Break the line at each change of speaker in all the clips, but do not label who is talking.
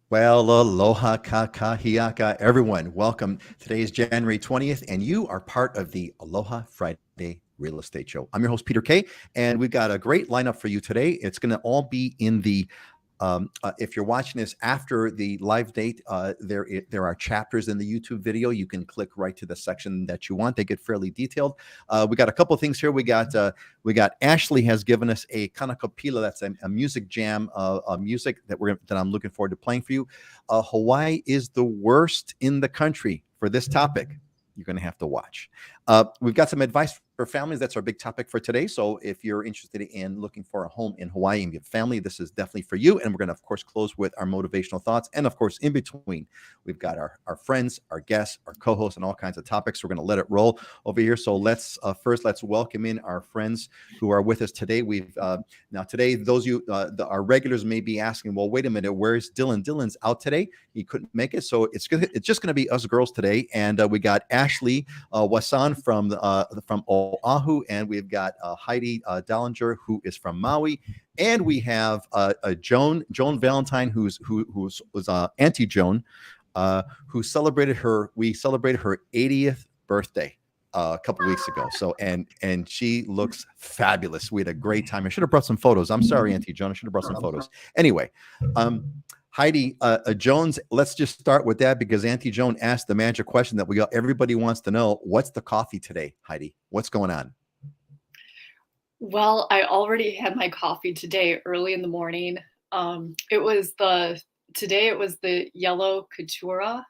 Well, aloha kakahiaka, everyone. Welcome. Today is January 20th, and you are part of the Aloha Friday Real Estate Show. I'm your host, Peter Kay, and we've got a great lineup for you today. It's going to all be in the if you're watching this after the live date, there are chapters in the YouTube video. You can click right to the section that you want. They get fairly detailed. We got a couple of things here. We got Ashliey has given us a Kanakapila. That's a music jam, music that I'm looking forward to playing for you. Hawaii is the worst in the country for this topic. You're going to have to watch. We've got some advice for families. That's our big topic for today. So if you're interested in looking for a home in Hawaii and you have family, this is definitely for you. And we're going to, of course, close with our motivational thoughts. And of course, in between, we've got our friends, our guests, our co-hosts, and all kinds of topics. We're going to let it roll over here. So let's welcome in our friends who are with us today. Now today, those of you, our regulars may be asking, well, wait a minute, where's Dylan? Dylan's out today. He couldn't make it. So it's just going to be us girls today. And we got Ashliey Wasan from Oahu, and we've got Heidi Dallinger, who is from Maui, and we have Joan Valentine, who was Auntie Joan, who celebrated her 80th birthday a couple weeks ago. So and she looks fabulous. We had a great time. I should have brought some photos. I'm sorry, Auntie Joan. I should have brought some photos. Anyway, Heidi Jones, let's just start with that because Auntie Joan asked the magic question that everybody wants to know. What's the coffee today, Heidi? What's going on?
Well, I already had my coffee today early in the morning. It was the yellow Katura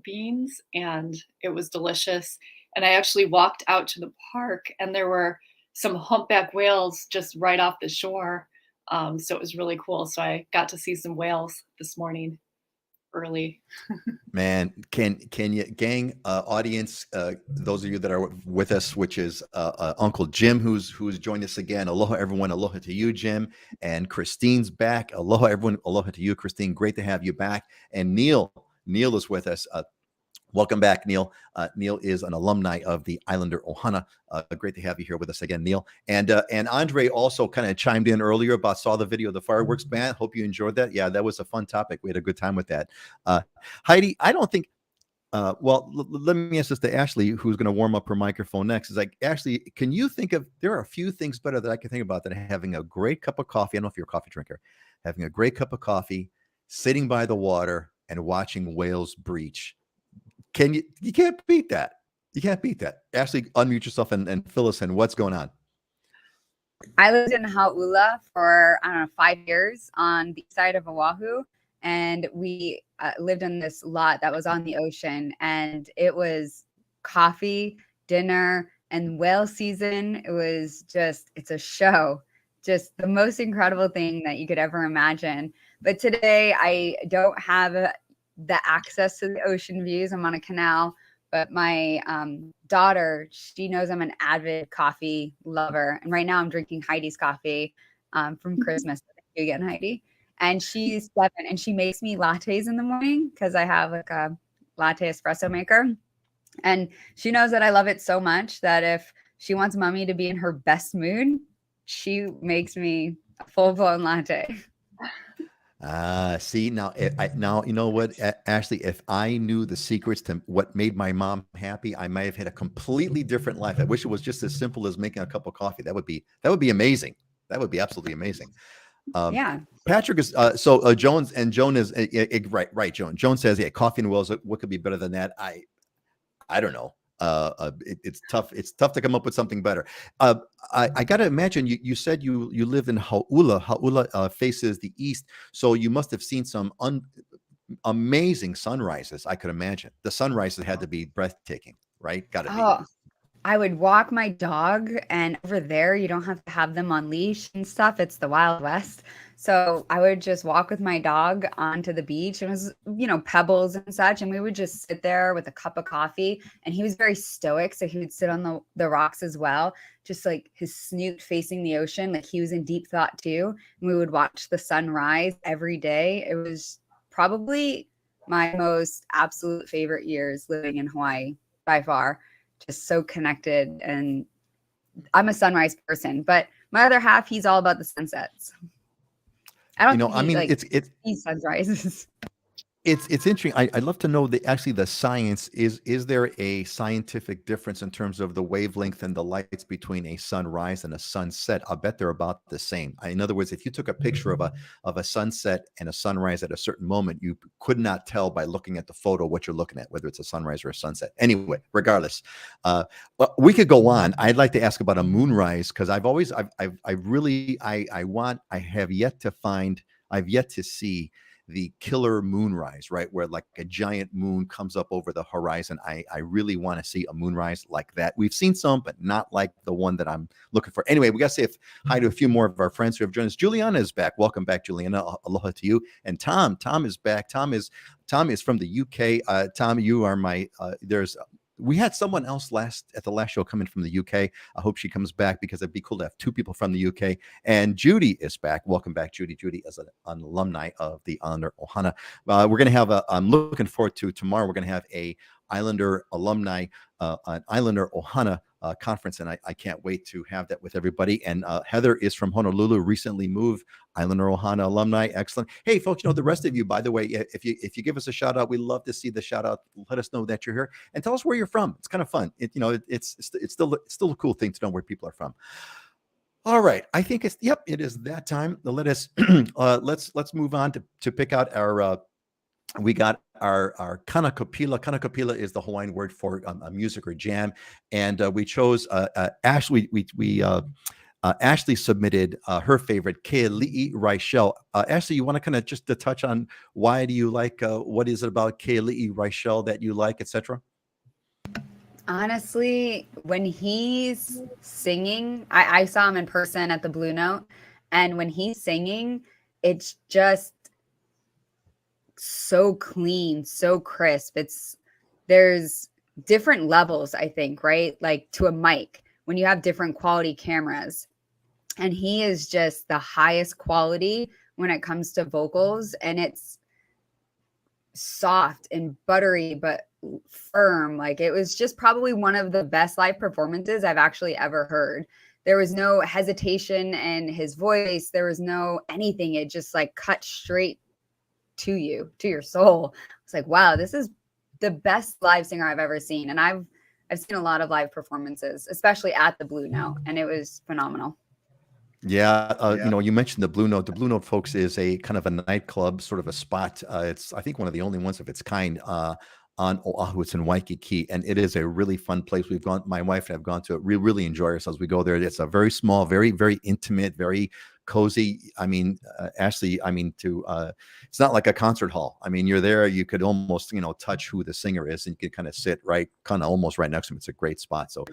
beans, and it was delicious. And I actually walked out to the park, and there were some humpback whales just right off the shore. So it was really cool. So I got to see some whales this morning early.
Man, can you, gang, audience, those of you that are with us, which is Uncle Jim, who's joined us again. Aloha, everyone. Aloha to you, Jim. And Christine's back. Aloha, everyone. Aloha to you, Christine. Great to have you back. And Neil is with us. Welcome back, Neil. Neil is an alumni of the Islander Ohana. Great to have you here with us again, Neil. And Andre also kind of chimed in earlier saw the video of the fireworks ban. Hope you enjoyed that. Yeah, that was a fun topic. We had a good time with that. Heidi, I don't think, let me ask this to Ashliey, who's going to warm up her microphone next. Is like, Ashliey, can you think of, there are a few things better that I can think about than having a great cup of coffee. I don't know if you're a coffee drinker, having a great cup of coffee, sitting by the water and watching whales breach. You can't beat that. You can't beat that. Ashliey, unmute yourself and fill us in. What's going on?
I lived in Hauula for, 5 years on the side of Oahu. And we lived on this lot that was on the ocean. And it was coffee, dinner, and whale season. It was it's a show. Just the most incredible thing that you could ever imagine. But today I don't have the access to the ocean views. I'm on a canal, but my daughter, she knows I'm an avid coffee lover. And right now I'm drinking Heidi's coffee from Christmas. Thank you again, Heidi. And she's 7 and she makes me lattes in the morning because I have like a latte espresso maker. And she knows that I love it so much that if she wants mommy to be in her best mood, she makes me a full-blown latte.
See, now you know what, Ashliey, if I knew the secrets to what made my mom happy, I might have had a completely different life. I wish it was just as simple as making a cup of coffee. That would be amazing. That would be absolutely amazing.
Yeah.
Patrick is Joan is right. Joan says, yeah, coffee and whales. What could be better than that? I don't know. It's tough. It's tough to come up with something better. I got to imagine you said you lived in Hauula. Hauula faces the east, so you must have seen some amazing sunrises. I could imagine the sunrises had to be breathtaking, right? Got to be.
I would walk my dog, and over there you don't have to have them on leash and stuff. It's the Wild West. So I would just walk with my dog onto the beach. It was, pebbles and such. And we would just sit there with a cup of coffee. And he was very stoic. So he would sit on the rocks as well, just like his snoot facing the ocean. Like he was in deep thought too. And we would watch the sun rise every day. It was probably my most absolute favorite years living in Hawaii by far. Just so connected. And I'm a sunrise person, but my other half, he's all about the sunsets. I don't think
it's
he sunrises.
It's interesting. I'd love to know the science. Is there a scientific difference in terms of the wavelength and the lights between a sunrise and a sunset? I bet they're about the same. In other words, if you took a picture of a sunset and a sunrise at a certain moment, you could not tell by looking at the photo what you're looking at, whether it's a sunrise or a sunset. Anyway, regardless, well, we could go on. I'd like to ask about a moonrise because I've yet to see the killer moonrise, right? Where like a giant moon comes up over the horizon. I really want to see a moonrise like that. We've seen some, but not like the one that I'm looking for. Anyway, we got to say hi to a few more of our friends who have joined us. Juliana is back. Welcome back, Juliana. Aloha to you. And Tom is back. Tom is from the UK. Tom, you are we had someone else at the last show coming from the UK. I hope she comes back because it'd be cool to have two people from the UK. And Judy is back. Welcome back, Judy. Judy is an alumni of the Islander Ohana. We're going to have I'm looking forward to tomorrow. We're going to have a Islander alumni, an Islander Ohana conference, and I can't wait to have that with everybody. And Heather is from Honolulu, recently moved, Islander Ohana alumni. Excellent. Hey, folks, the rest of you, by the way, if you give us a shout out, we love to see the shout out. Let us know that you're here and tell us where you're from. It's kind of fun. It's still a cool thing to know where people are from. All right, I think it is that time. Let us let's move on to pick out our. We got our Kanakapila. Kanakapila is the Hawaiian word for a music or jam, and we chose Ashliey. Ashliey submitted her favorite Kealii Reichel. Ashliey, you want to kind of just to touch on why do you like? What is it about Kealii Reichel that you like, etc.?
Honestly, when he's singing, I saw him in person at the Blue Note, and when he's singing, it's just so clean, so crisp. There's different levels, I think, right? Like to a mic when you have different quality cameras, and he is just the highest quality when it comes to vocals, and it's soft and buttery but firm. Like it was just probably one of the best live performances I've actually ever heard. There was no hesitation in his voice. There was no anything. It just like cut straight to you, to your soul. It's like, wow, this is the best live singer I've ever seen. And I've seen a lot of live performances, especially at the Blue Note, and it was phenomenal.
Yeah, you mentioned the Blue Note. The Blue Note, folks, is a kind of a nightclub, sort of a spot. It's, I think, one of the only ones of its kind on Oahu. It's in Waikiki, and it is a really fun place. My wife and I have gone to it. We really enjoy ourselves. We go there. It's a very small, very, very intimate, very cozy. I mean, Ashliey, it's not like a concert hall. I mean, you're there, you could almost, touch who the singer is, and you could kind of sit almost right next to him. It's a great spot. So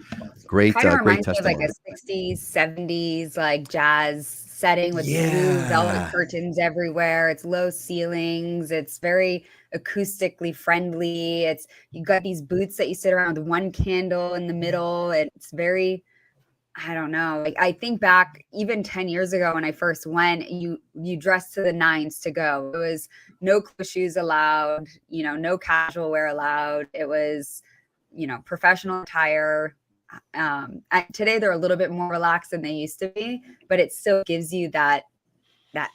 great, great testimony.
Like a 60s, 70s, like jazz setting with blue velvet curtains everywhere. It's low ceilings. It's very acoustically friendly. You got these booths that you sit around with one candle in the middle. It's very, I don't know. Like I think back even 10 years ago when I first went, you dressed to the nines to go. It was no closed shoes allowed, no casual wear allowed. It was, professional attire. Today they're a little bit more relaxed than they used to be, but it still gives you that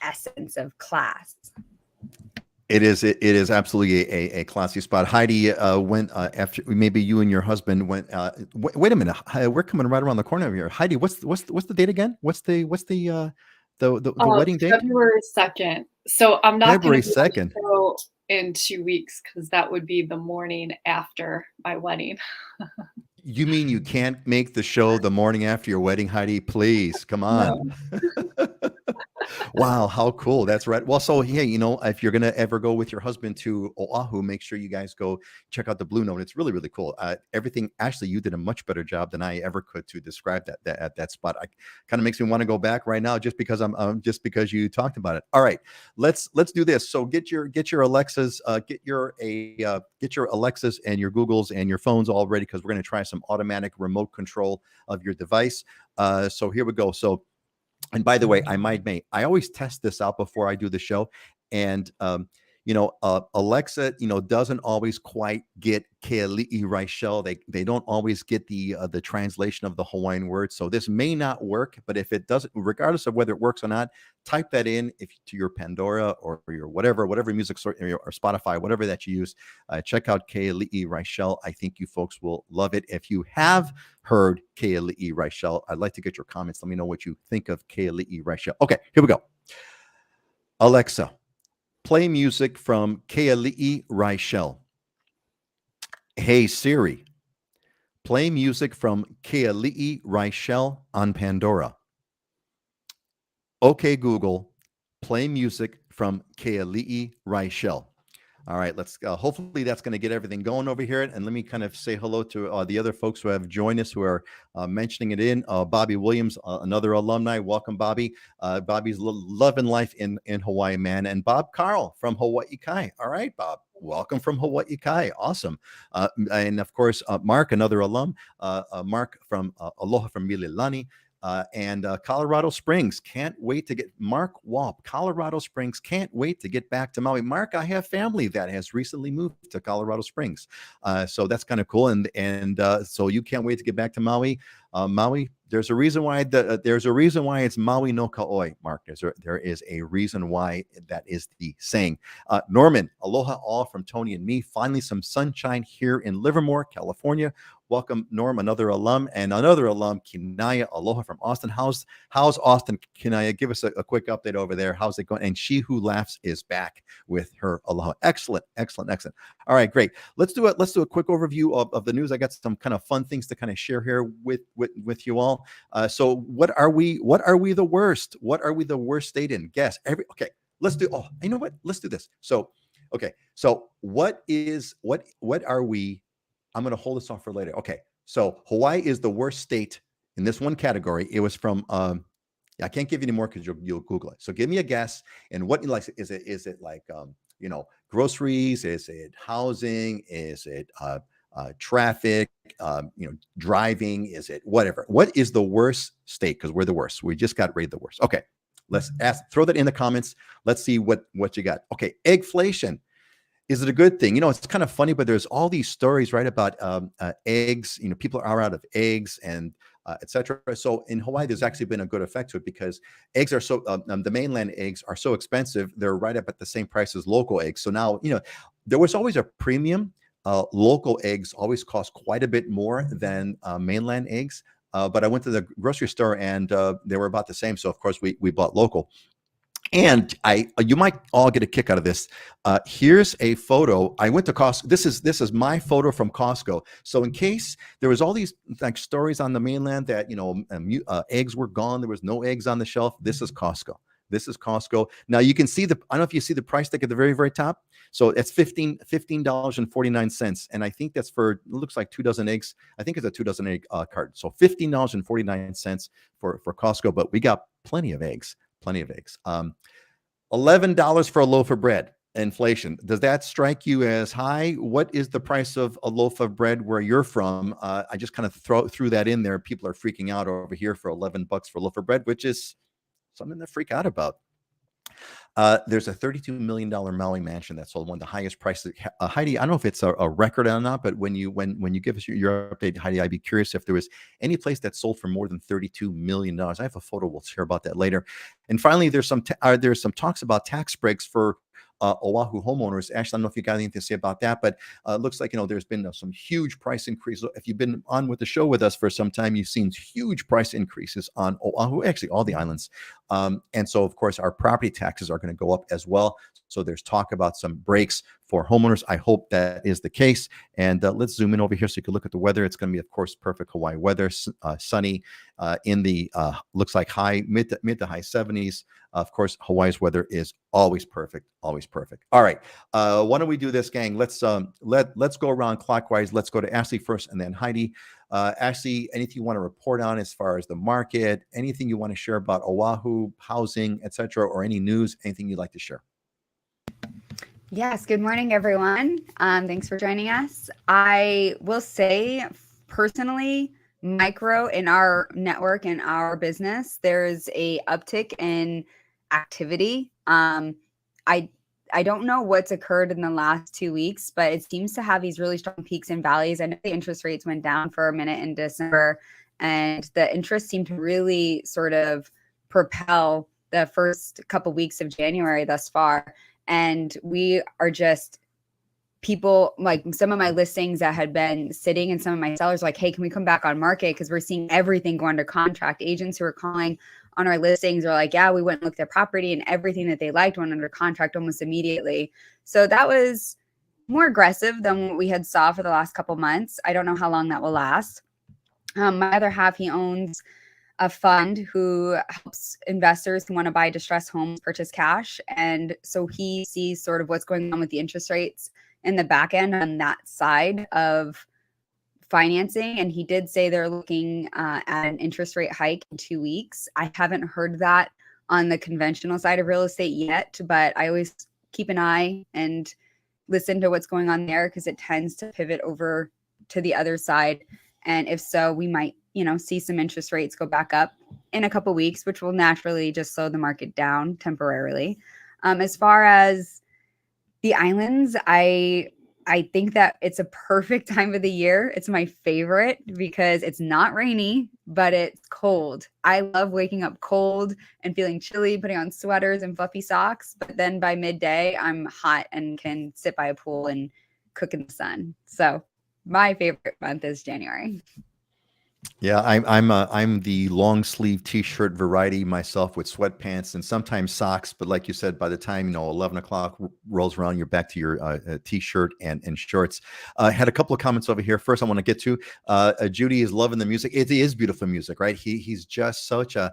essence of class.
It is absolutely a classy spot. Heidi went after maybe you and your husband went. Wait a minute, we're coming right around the corner over here. Heidi, what's the date again? What's the wedding date?
February 2nd. So I'm not
February 2nd
in 2 weeks because that would be the morning after my wedding.
You mean you can't make the show the morning after your wedding, Heidi? Please, come on. No. Wow, how cool. That's right. Well, so hey, if you're going to ever go with your husband to Oahu, make sure you guys go check out the Blue Note. It's really, really cool. Everything, Ashliey, you did a much better job than I ever could to describe that spot. I kind of makes me want to go back right now just because just because you talked about it. All right, let's do this. So get your Alexas, get your Alexas and your Googles and your phones all ready because we're going to try some automatic remote control of your device. So here we go. And by the way, I always test this out before I do the show. And Alexa, doesn't always quite get Kealii Reichel. They don't always get the translation of the Hawaiian word. So this may not work, but if it doesn't, regardless of whether it works or not, type that in to your Pandora or your whatever music source or Spotify, whatever that you use. Check out Kealii Reichel. I think you folks will love it. If you have heard Kealii Reichel, I'd like to get your comments. Let me know what you think of Kealii Reichel. Okay, here we go. Alexa, play music from Kealii Reichel. Hey Siri, play music from Kealii Reichel on Pandora. Okay Google, play music from Kealii Reichel. All right, let's hopefully that's going to get everything going over here. And let me kind of say hello to the other folks who have joined us, who are mentioning it in. Bobby Williams, another alumni. Welcome, Bobby. Bobby's loving life in Hawaii, man. And Bob Carl from Hawaii Kai. All right, Bob. Welcome from Hawaii Kai. Awesome. And of course, Mark, another alum. Mark from Aloha from Mililani. And Colorado Springs, can't wait to get Mark Walp. Colorado Springs, can't wait to get back to Maui. Mark, I have family that has recently moved to Colorado Springs, so that's kind of cool. And so you can't wait to get back to Maui. Maui, there's a reason why it's Maui no Kaoi, Mark. There is a reason why that is the saying. Norman, aloha all from Tony and me. Finally, some sunshine here in Livermore, California. Welcome, Norm, another alum, and another alum, Kinaya, aloha from Austin. How's Austin, Kinaya? Give us a quick update over there. How's it going? And She Who Laughs is back with her aloha. Excellent. All right, great. Let's do a quick overview of the news. I got some kind of fun things to kind of share here with you all. So what are we the worst? What are we the worst state in? Guess. Let's do. Oh, you know what? Let's do this. So, okay. So what are we? I'm going to hold this off for later. Okay. So Hawaii is the worst state in this one category. It was from, I can't give you any more because you'll Google it. So give me a guess. And what is it like, groceries? Is it housing? Is it, traffic, driving? Is it whatever? What is the worst state? Because we're the worst. We just got rated the worst. Okay. Let's throw that in the comments. Let's see what you got. Okay. Eggflation. Is it a good thing? It's kind of funny, but there's all these stories, right, about eggs. People are out of eggs and etc. So in Hawaii, there's actually been a good effect to it because eggs are so the mainland eggs are so expensive. They're right up at the same price as local eggs. So now, there was always a premium. Local eggs always cost quite a bit more than mainland eggs. But I went to the grocery store and they were about the same. So of course we bought local. And you might all get a kick out of this. Here's a photo. I went to Costco. This is my photo from Costco. So in case there was all these like stories on the mainland that eggs were gone, there was no eggs on the shelf. This is Costco. Now you can see I don't know if you see the price tag at the very, very top. So it's $15.49. And I think that's it looks like 2 dozen eggs. I think it's a 2 dozen egg carton. So $15.49 for Costco, but we got plenty of eggs. $11 for a loaf of bread. Inflation. Does that strike you as high? What is the price of a loaf of bread where you're from? I just kind of threw that in there. People are freaking out over here for $11 for a loaf of bread, which is something to freak out about. There's a $32 million Maui mansion that sold, one of the highest prices. Heidi, I don't know if it's a record or not, but when you give us your update, Heidi, I'd be curious if there was any place that sold for more than $32 million. I have a photo. We'll share about that later. And finally, there's some talks about tax breaks for Oahu homeowners. Actually, I don't know if you got anything to say about that, but it looks like, there's been some huge price increase. If you've been on with the show with us for some time, you've seen huge price increases on Oahu, actually all the islands. And so, of course, our property taxes are going to go up as well. So there's talk about some breaks for homeowners. I hope that is the case. And let's zoom in over here so you can look at the weather. It's going to be, of course, perfect Hawaii weather, sunny in the looks like mid to high 70s. Of course, Hawaii's weather is always perfect. All right. Why don't we do this, gang? Let's go around clockwise. Let's go to Ashliey first and then Heidi. Ashliey, anything you want to report on as far as the market, anything you want to share about Oahu, housing, etc., or any news, anything you'd like to share?
Yes. Good morning, everyone. Thanks for joining us. I will say personally, micro in our network and our business, there's a uptick in activity. I don't know what's occurred in the last 2 weeks, but it seems to have these really strong peaks and valleys. I know the interest rates went down for a minute in December, and the interest seemed to really sort of propel the first couple weeks of January thus far. And we are just people, like some of my listings that had been sitting, and some of my sellers like, hey, can we come back on market? Because we're seeing everything go under contract. Agents who are calling on our listings are like, yeah, we went and looked at property, and everything that they liked went under contract almost immediately. So that was more aggressive than what we had saw for the last couple months. I don't know how long that will last. My other half, he owns a fund who helps investors who want to buy distressed homes purchase cash. And so he sees sort of what's going on with the interest rates in the back end on that side of financing. And he did say they're looking at an interest rate hike in 2 weeks. I haven't heard that on the conventional side of real estate yet, but I always keep an eye and listen to what's going on there because it tends to pivot over to the other side. And if so, we might, see some interest rates go back up in a couple weeks, which will naturally just slow the market down temporarily. As far as the islands, I think that it's a perfect time of the year. It's my favorite because it's not rainy, but it's cold. I love waking up cold and feeling chilly, putting on sweaters and fluffy socks. But then by midday, I'm hot and can sit by a pool and cook in the sun. So my favorite month is January.
Yeah, I'm the long sleeve t-shirt variety myself with sweatpants and sometimes socks. But like you said, by the time 11 o'clock rolls around, you're back to your t-shirt and shorts. Had a couple of comments over here. First, I want to get to Judy is loving the music. It is beautiful music, right? He's just such a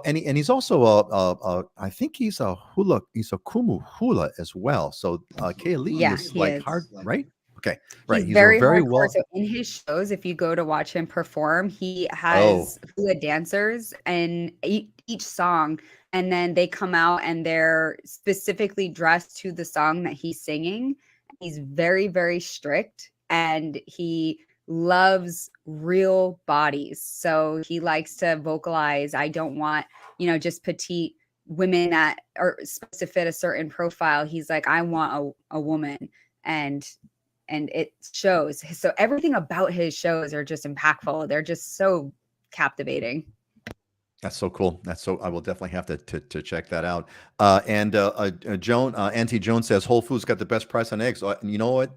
and he's also I think he's a kumu hula as well. So Kealii is like hard, right? Okay, right.
He's very hardcore.
well.
So in his shows, if you go to watch him perform, he has hula dancers and each song, and then they come out and they're specifically dressed to the song that he's singing. He's very, very strict, and he loves real bodies. So he likes to vocalize, I don't want, just petite women that are supposed to fit a certain profile. He's like, I want a woman. And it shows. So everything about his shows are just impactful. They're just so captivating.
That's so cool. I will definitely have to check that out. Joan, Auntie Joan says Whole Foods got the best price on eggs. You know what,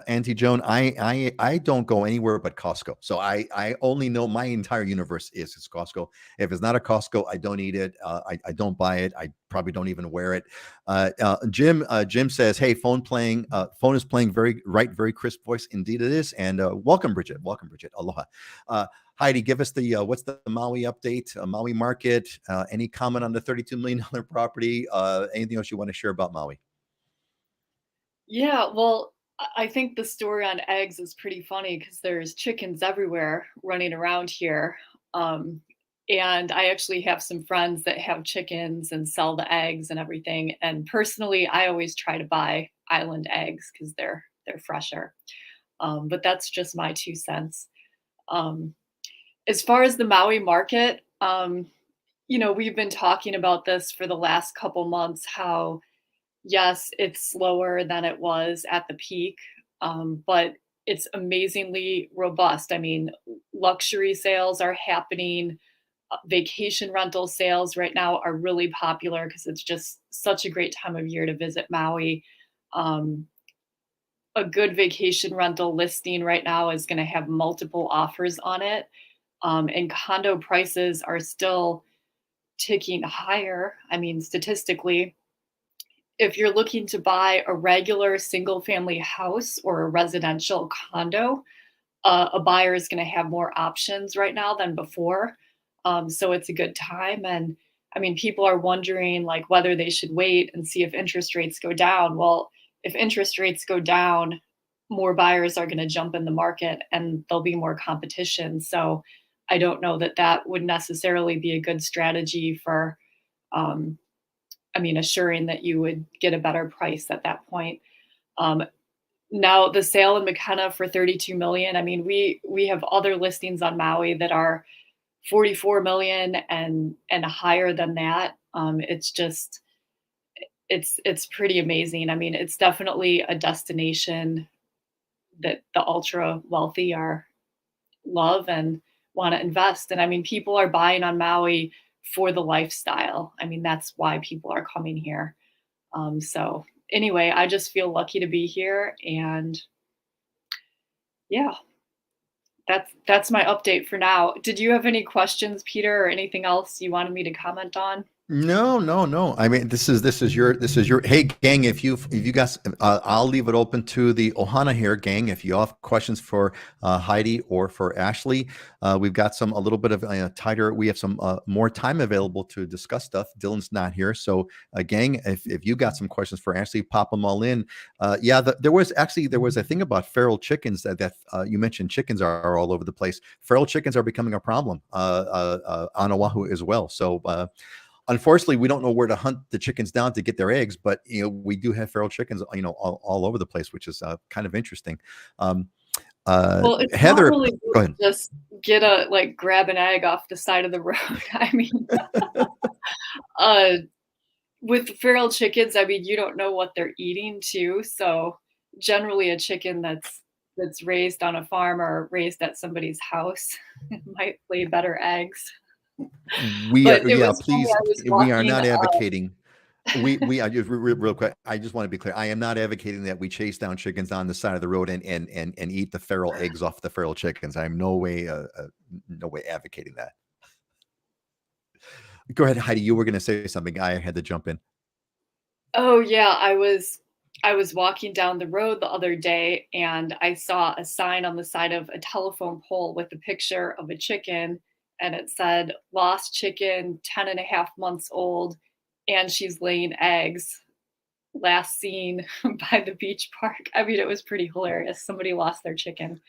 Auntie Joan, I don't go anywhere but Costco. So I only know my entire universe is Costco. If it's not a Costco, I don't eat it. I don't buy it. I probably don't even wear it. Jim says, hey, phone is playing very crisp voice. Indeed it is. And welcome, Bridget. Aloha. Heidi, give us the what's the Maui update, Maui Market. Any comment on the $32 million property? Anything else you want to share about Maui?
Yeah, well, I think the story on eggs is pretty funny because there's chickens everywhere running around here. And I actually have some friends that have chickens and sell the eggs and everything. And personally, I always try to buy island eggs because they're fresher. But that's just my 2 cents. As far as the Maui market, we've been talking about this for the last couple months, how, yes, it's slower than it was at the peak, but it's amazingly robust. I mean, luxury sales are happening. Vacation rental sales right now are really popular because it's just such a great time of year to visit Maui. A good vacation rental listing right now is going to have multiple offers on it. And condo prices are still ticking higher. I mean, statistically, if you're looking to buy a regular single family house or a residential condo, a buyer is going to have more options right now than before. So it's a good time. And I mean, people are wondering like whether they should wait and see if interest rates go down. Well, if interest rates go down, more buyers are going to jump in the market and there'll be more competition. So I don't know that would necessarily be a good strategy for, assuring that you would get a better price at that point. Now the sale in McKenna for $32 million. I mean, we have other listings on Maui that are $44 million and higher than that. It's just, it's pretty amazing. I mean, it's definitely a destination that the ultra wealthy are love and want to invest. And I mean, people are buying on Maui for the lifestyle. I mean, that's why people are coming here. So anyway, I just feel lucky to be here, and yeah, that's my update for now. Did you have any questions, Peter, or anything else you wanted me to comment on?
No, no, no. I mean, this is your. Hey, gang, if you guys, I'll leave it open to the Ohana here, gang. If you have questions for Heidi or for Ashliey, we've got a little bit of tighter. We have some more time available to discuss stuff. Dylan's not here, so gang, if you got some questions for Ashliey, pop them all in. Yeah, there was a thing about feral chickens that you mentioned. Chickens are all over the place. Feral chickens are becoming a problem on Oahu as well. So. Unfortunately, we don't know where to hunt the chickens down to get their eggs, but we do have feral chickens, all over the place, which is kind of interesting.
Well, it's not
Heather,
really
go ahead.
just grab an egg off the side of the road. I mean, with feral chickens, I mean, you don't know what they're eating too. So generally, a chicken that's raised on a farm or raised at somebody's house might lay better eggs. But it was funny,
please.
I was
We are not
walking,
advocating. I just real quick. I just want to be clear. I am not advocating that we chase down chickens on the side of the road and eat the feral eggs off the feral chickens. I'm no way advocating that. Go ahead, Heidi. You were going to say something. I had to jump in.
Oh yeah, I was walking down the road the other day, and I saw a sign on the side of a telephone pole with a picture of a chicken, and it said lost chicken, 10.5 months old, and she's laying eggs, last seen by the beach park. I mean, it was pretty hilarious. Somebody lost their chicken.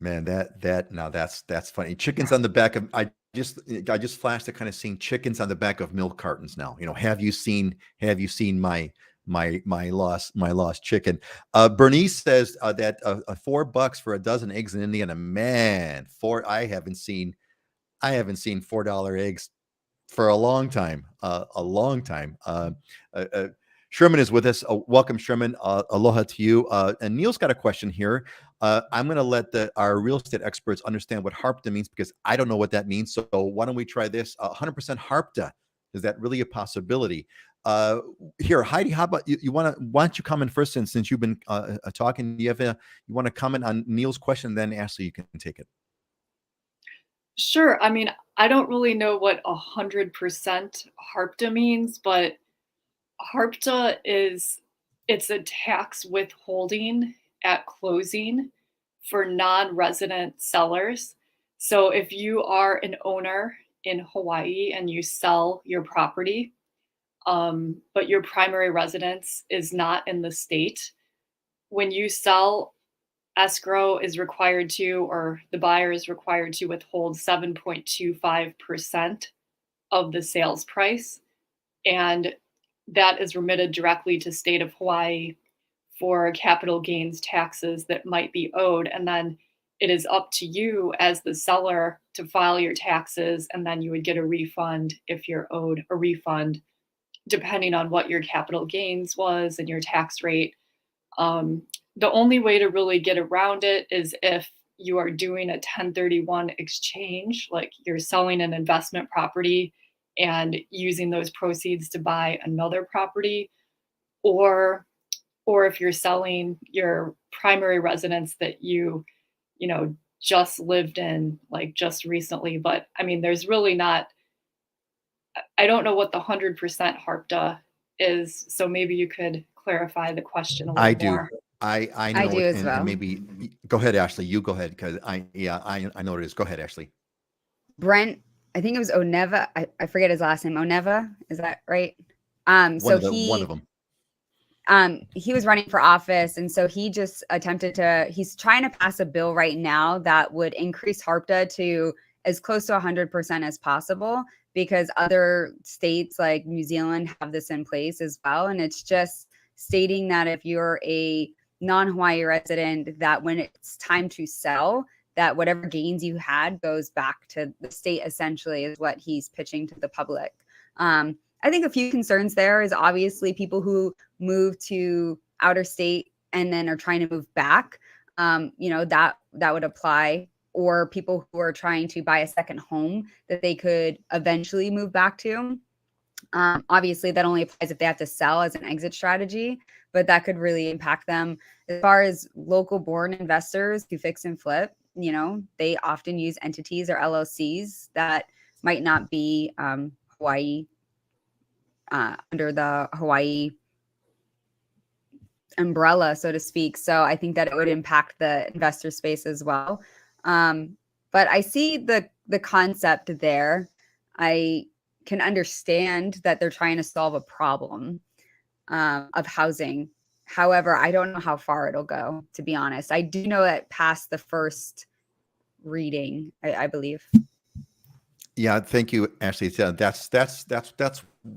Man, that's funny. Chickens on the back of I just flashed to kind of seeing chickens on the back of milk cartons now. Have you seen my lost chicken? Bernice says that $4 for a dozen eggs in Indiana. Man, I haven't seen $4 eggs for a long time. Sherman is with us. Welcome, Sherman. Aloha to you. And Neil's got a question here. I'm going to let our real estate experts understand what HARPTA means, because I don't know what that means. So why don't we try this? 100% HARPTA. Is that really a possibility? Here, Heidi, how about you? Why don't you comment first, since you've been talking? You want to comment on Neil's question, then Ashliey, you can take it.
Sure. I mean, I don't really know what 100% HARPTA means, but HARPTA it's a tax withholding at closing for non-resident sellers. So if you are an owner in Hawaii and you sell your property, but your primary residence is not in the state, when you sell, escrow is required to, or the buyer is required to withhold 7.25% of the sales price. And that is remitted directly to state of Hawaii for capital gains taxes that might be owed. And then it is up to you as the seller to file your taxes, and then you would get a refund if you're owed a refund, depending on what your capital gains was and your tax rate. The only way to really get around it is if you are doing a 1031 exchange, like you're selling an investment property and using those proceeds to buy another property, or if you're selling your primary residence that you just lived in like just recently. But I mean, there's really not, I don't know what the 100% HARPTA is, so maybe you could clarify the question a little more.
I know.
I do as well.
And maybe go ahead, Ashliey. You go ahead, because I know what it is. Go ahead, Ashliey.
Brent, I think it was Oneva. I forget his last name. Oneva, is that right?
One of them.
He was running for office, and so he just he's trying to pass a bill right now that would increase HARPTA to as close to 100% as possible, because other states like New Zealand have this in place as well. And it's just stating that if you're a non-Hawaii resident, that when it's time to sell, that whatever gains you had goes back to the state, essentially, is what he's pitching to the public. I think a few concerns there is obviously people who move to outer state and then are trying to move back. That would apply, or people who are trying to buy a second home that they could eventually move back to. Obviously, that only applies if they have to sell as an exit strategy, but that could really impact them. As far as local born investors who fix and flip, they often use entities or LLCs that might not be Hawaii under the Hawaii umbrella, so to speak. So I think that it would impact the investor space as well. But I see the concept there. I can understand that they're trying to solve a problem of housing. However, I don't know how far it'll go, to be honest. I do know that past the first reading, I believe.
Yeah, thank you, Ashley. Yeah, that's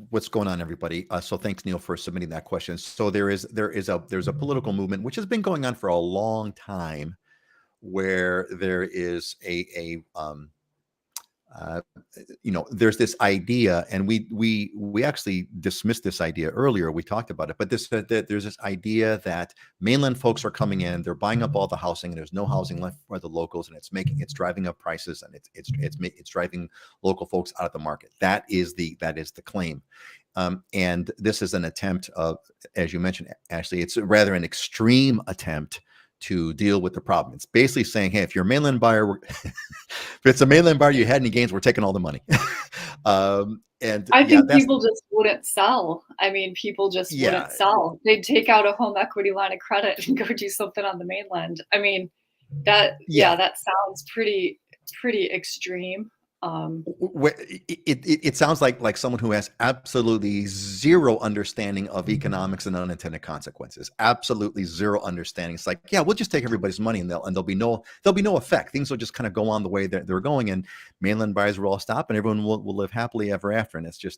what's going on, everybody. So thanks, Neil, for submitting that question. So there's a political movement which has been going on for a long time, where there is there's this idea, and we actually dismissed this idea earlier. We talked about it, but there's this idea that mainland folks are coming in, they're buying up all the housing, and there's no housing left for the locals, and it's driving up prices, and it's driving local folks out of the market. That is the claim. And this is an attempt of, as you mentioned, Ashley, it's rather an extreme attempt to deal with the problem. It's basically saying, hey, if you're a mainland buyer, if it's a mainland buyer, you had any gains, we're taking all the money. And
I think people just wouldn't sell. I mean, people just wouldn't sell. They'd take out a home equity line of credit and go do something on the mainland. I mean, that sounds pretty extreme.
It sounds like someone who has absolutely zero understanding of economics and unintended consequences. Absolutely zero understanding. It's like, yeah, we'll just take everybody's money, and there'll be no effect. Things will just kind of go on the way that they're going, and mainland buyers will all stop, and everyone will live happily ever after. And it's a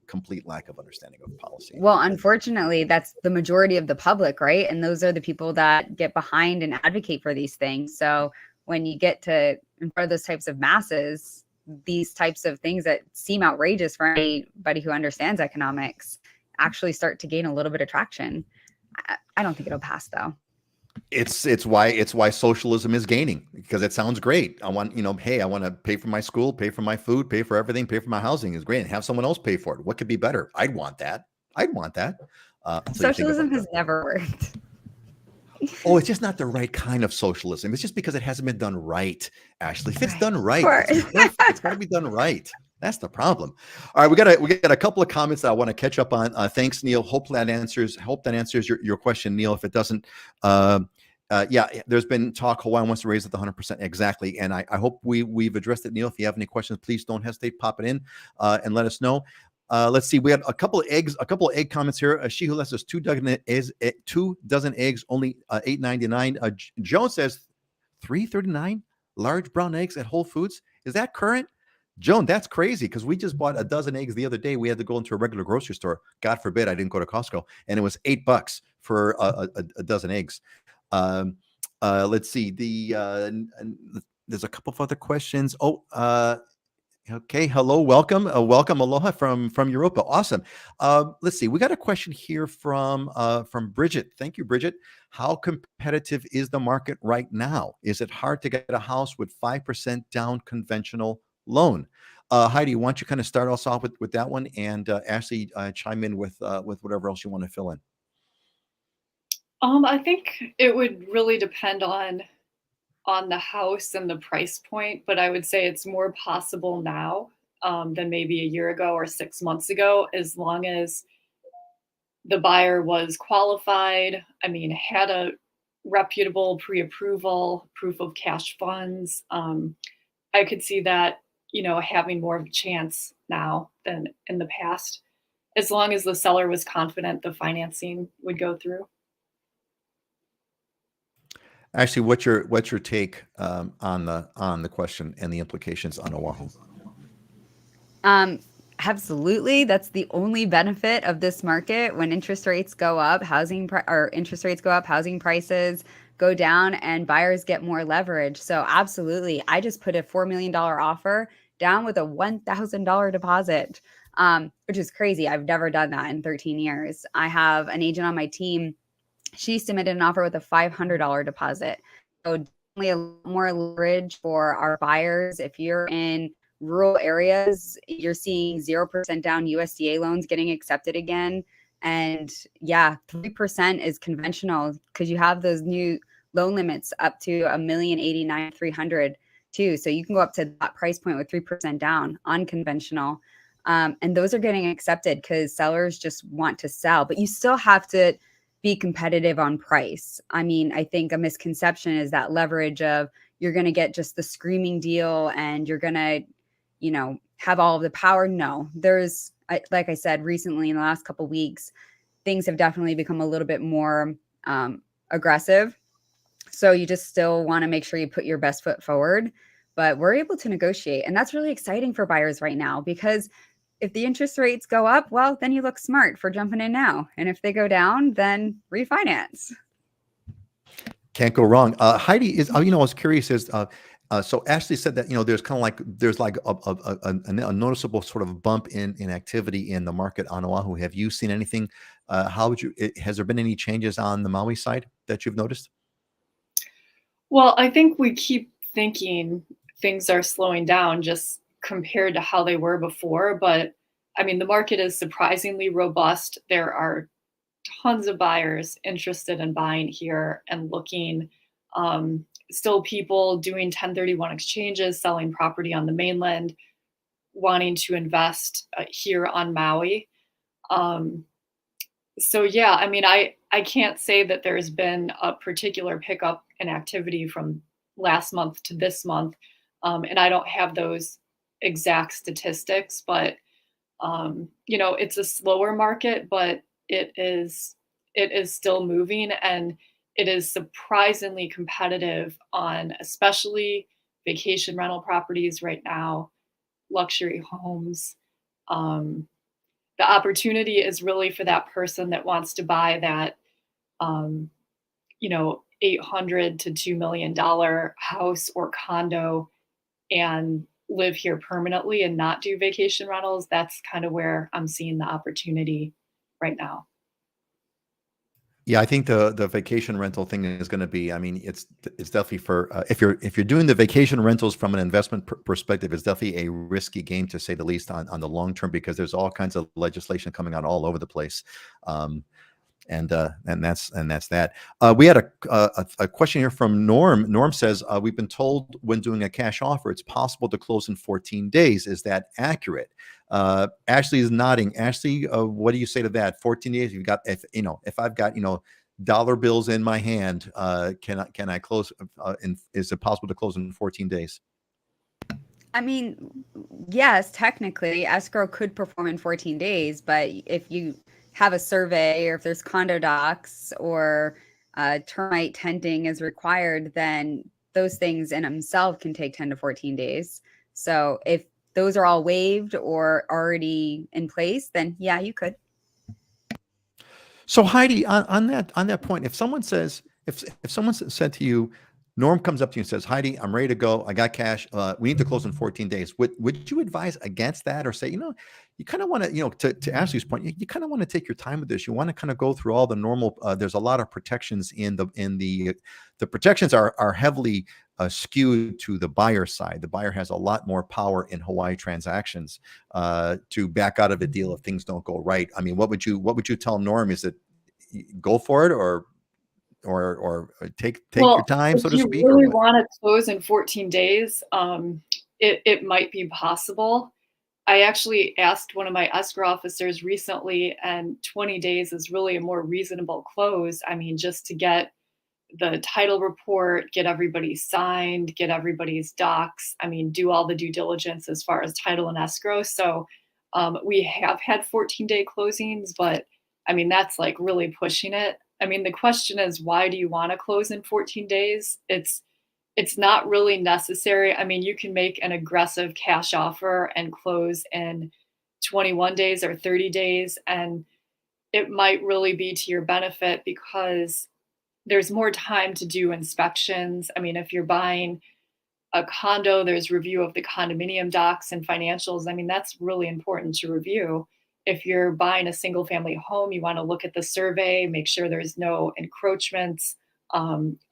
complete lack of understanding of policy.
Well, unfortunately, that's the majority of the public, right? And those are the people that get behind and advocate for these things. So when you get to in front of those types of masses, these types of things that seem outrageous for anybody who understands economics actually start to gain a little bit of traction. I don't think it'll pass, though.
It's why socialism is gaining, because it sounds great. I want, hey, I want to pay for my school, pay for my food, pay for everything, pay for my housing is great, and have someone else pay for it. What could be better? I'd want that.
Socialism has never worked.
Oh, it's just not the right kind of socialism. It's just because it hasn't been done right, Ashley. If it's done right, it's got to be done right. That's the problem. All right, we got a couple of comments that I want to catch up on. Thanks, Neil. Hope that answers your question, Neil. If it doesn't, there's been talk. Hawaii wants to raise it to 100%. Exactly, and I hope we've addressed it, Neil. If you have any questions, please don't hesitate. Pop it in and let us know. Let's see. We had a couple of egg comments here. She who left us 2 dozen eggs, only $8.99. Joan says $3.39 large brown eggs at Whole Foods. Is that current? Joan, that's crazy, because we just bought a dozen eggs the other day. We had to go into a regular grocery store. God forbid I didn't go to Costco, and it was $8 for a dozen eggs. Let's see. There's a couple of other questions. Okay. Hello. Welcome. Welcome. Aloha from Europa. Awesome. Let's see. We got a question here from Bridget. Thank you, Bridget. How competitive is the market right now? Is it hard to get a house with 5% down conventional loan? Heidi, why don't you kind of start us off with that one, and Ashley, chime in with whatever else you want to fill in.
I think it would really depend on the house and the price point, but I would say it's more possible now than maybe a year ago or 6 months ago, as long as the buyer was qualified. I mean, had a reputable pre-approval, proof of cash funds. I could see that, having more of a chance now than in the past, as long as the seller was confident the financing would go through.
Actually, what's your take on the question and the implications on Oahu?
Absolutely, that's the only benefit of this market. When interest rates go up, housing prices go down, and buyers get more leverage. So absolutely, I just put a $4 million offer down with a $1,000 deposit. which is crazy. I've never done that in 13 years. I have an agent on my team. She submitted an offer with a $500 deposit. So definitely a lot more leverage for our buyers. If you're in rural areas, you're seeing 0% down USDA loans getting accepted again. And yeah, 3% is conventional because you have those new loan limits up to $1,089,300 too. So you can go up to that price point with 3% down, unconventional. And those are getting accepted because sellers just want to sell, but you still have to be competitive on price. I mean, I think a misconception is that leverage of you're going to get just the screaming deal and you're going to, have all of the power. No, like I said, recently in the last couple of weeks, things have definitely become a little bit more aggressive. So you just still want to make sure you put your best foot forward, but we're able to negotiate. And that's really exciting for buyers right now, because if the interest rates go up, well, then you look smart for jumping in now. And if they go down, then refinance.
Can't go wrong. Heidi is, I was curious is, so Ashliey said that, there's kind of like, there's like a noticeable sort of bump in activity in the market on Oahu. Have you seen anything? Has there been any changes on the Maui side that you've noticed?
Well, I think we keep thinking things are slowing down just compared to how they were before. But I mean, the market is surprisingly robust. There are tons of buyers interested in buying here and looking. Still people doing 1031 exchanges, selling property on the mainland, wanting to invest here on Maui. So yeah, I mean, I can't say that there's been a particular pickup in activity from last month to this month. And I don't have those exact statistics, but it's a slower market, but it is still moving, and it is surprisingly competitive on especially vacation rental properties right now, luxury homes. The opportunity is really for that person that wants to buy that, $800 to $2 million house or condo and live here permanently and not do vacation rentals. That's kind of where I'm seeing the opportunity right now.
Yeah, I think the vacation rental thing is going to be. I mean, it's definitely for if you're doing the vacation rentals from an investment perspective, it's definitely a risky game to say the least on the long term, because there's all kinds of legislation coming out all over the place. And that's that. We had a question here from Norm. Norm says, we've been told when doing a cash offer, it's possible to close in 14 days. Is that accurate? Ashliey is nodding. Ashliey, what do you say to that? 14 days. If I've got, dollar bills in my hand, can I close? Is it possible to close in 14 days?
I mean, yes, technically escrow could perform in 14 days, but if you have a survey, or if there's condo docs or termite tenting is required, then those things in themselves can take 10 to 14 days. So if those are all waived or already in place, then yeah, you could.
So Heidi, on that point, if someone says, if someone said to you, Norm comes up to you and says, Heidi, I'm ready to go. I got cash. We need to close in 14 days. Would you advise against that, or say, you kind of want to, to Ashliey's point, you kind of want to take your time with this. You want to kind of go through all the normal, there's a lot of protections the protections are heavily skewed to the buyer side. The buyer has a lot more power in Hawaii transactions to back out of a deal if things don't go right. I mean, what would you tell Norm? Is it go for it, or take your time, so to speak?
If you really want to close in 14 days, it might be possible. I actually asked one of my escrow officers recently, and 20 days is really a more reasonable close. I mean, just to get the title report, get everybody signed, get everybody's docs. I mean, do all the due diligence as far as title and escrow. So we have had 14-day closings, but I mean, that's like really pushing it. I mean, the question is, why do you want to close in 14 days? It's not really necessary. I mean, you can make an aggressive cash offer and close in 21 days or 30 days, and it might really be to your benefit because there's more time to do inspections. I mean, if you're buying a condo, there's review of the condominium docs and financials. I mean, that's really important to review. If you're buying a single family home, you want to look at the survey, make sure there's no encroachments,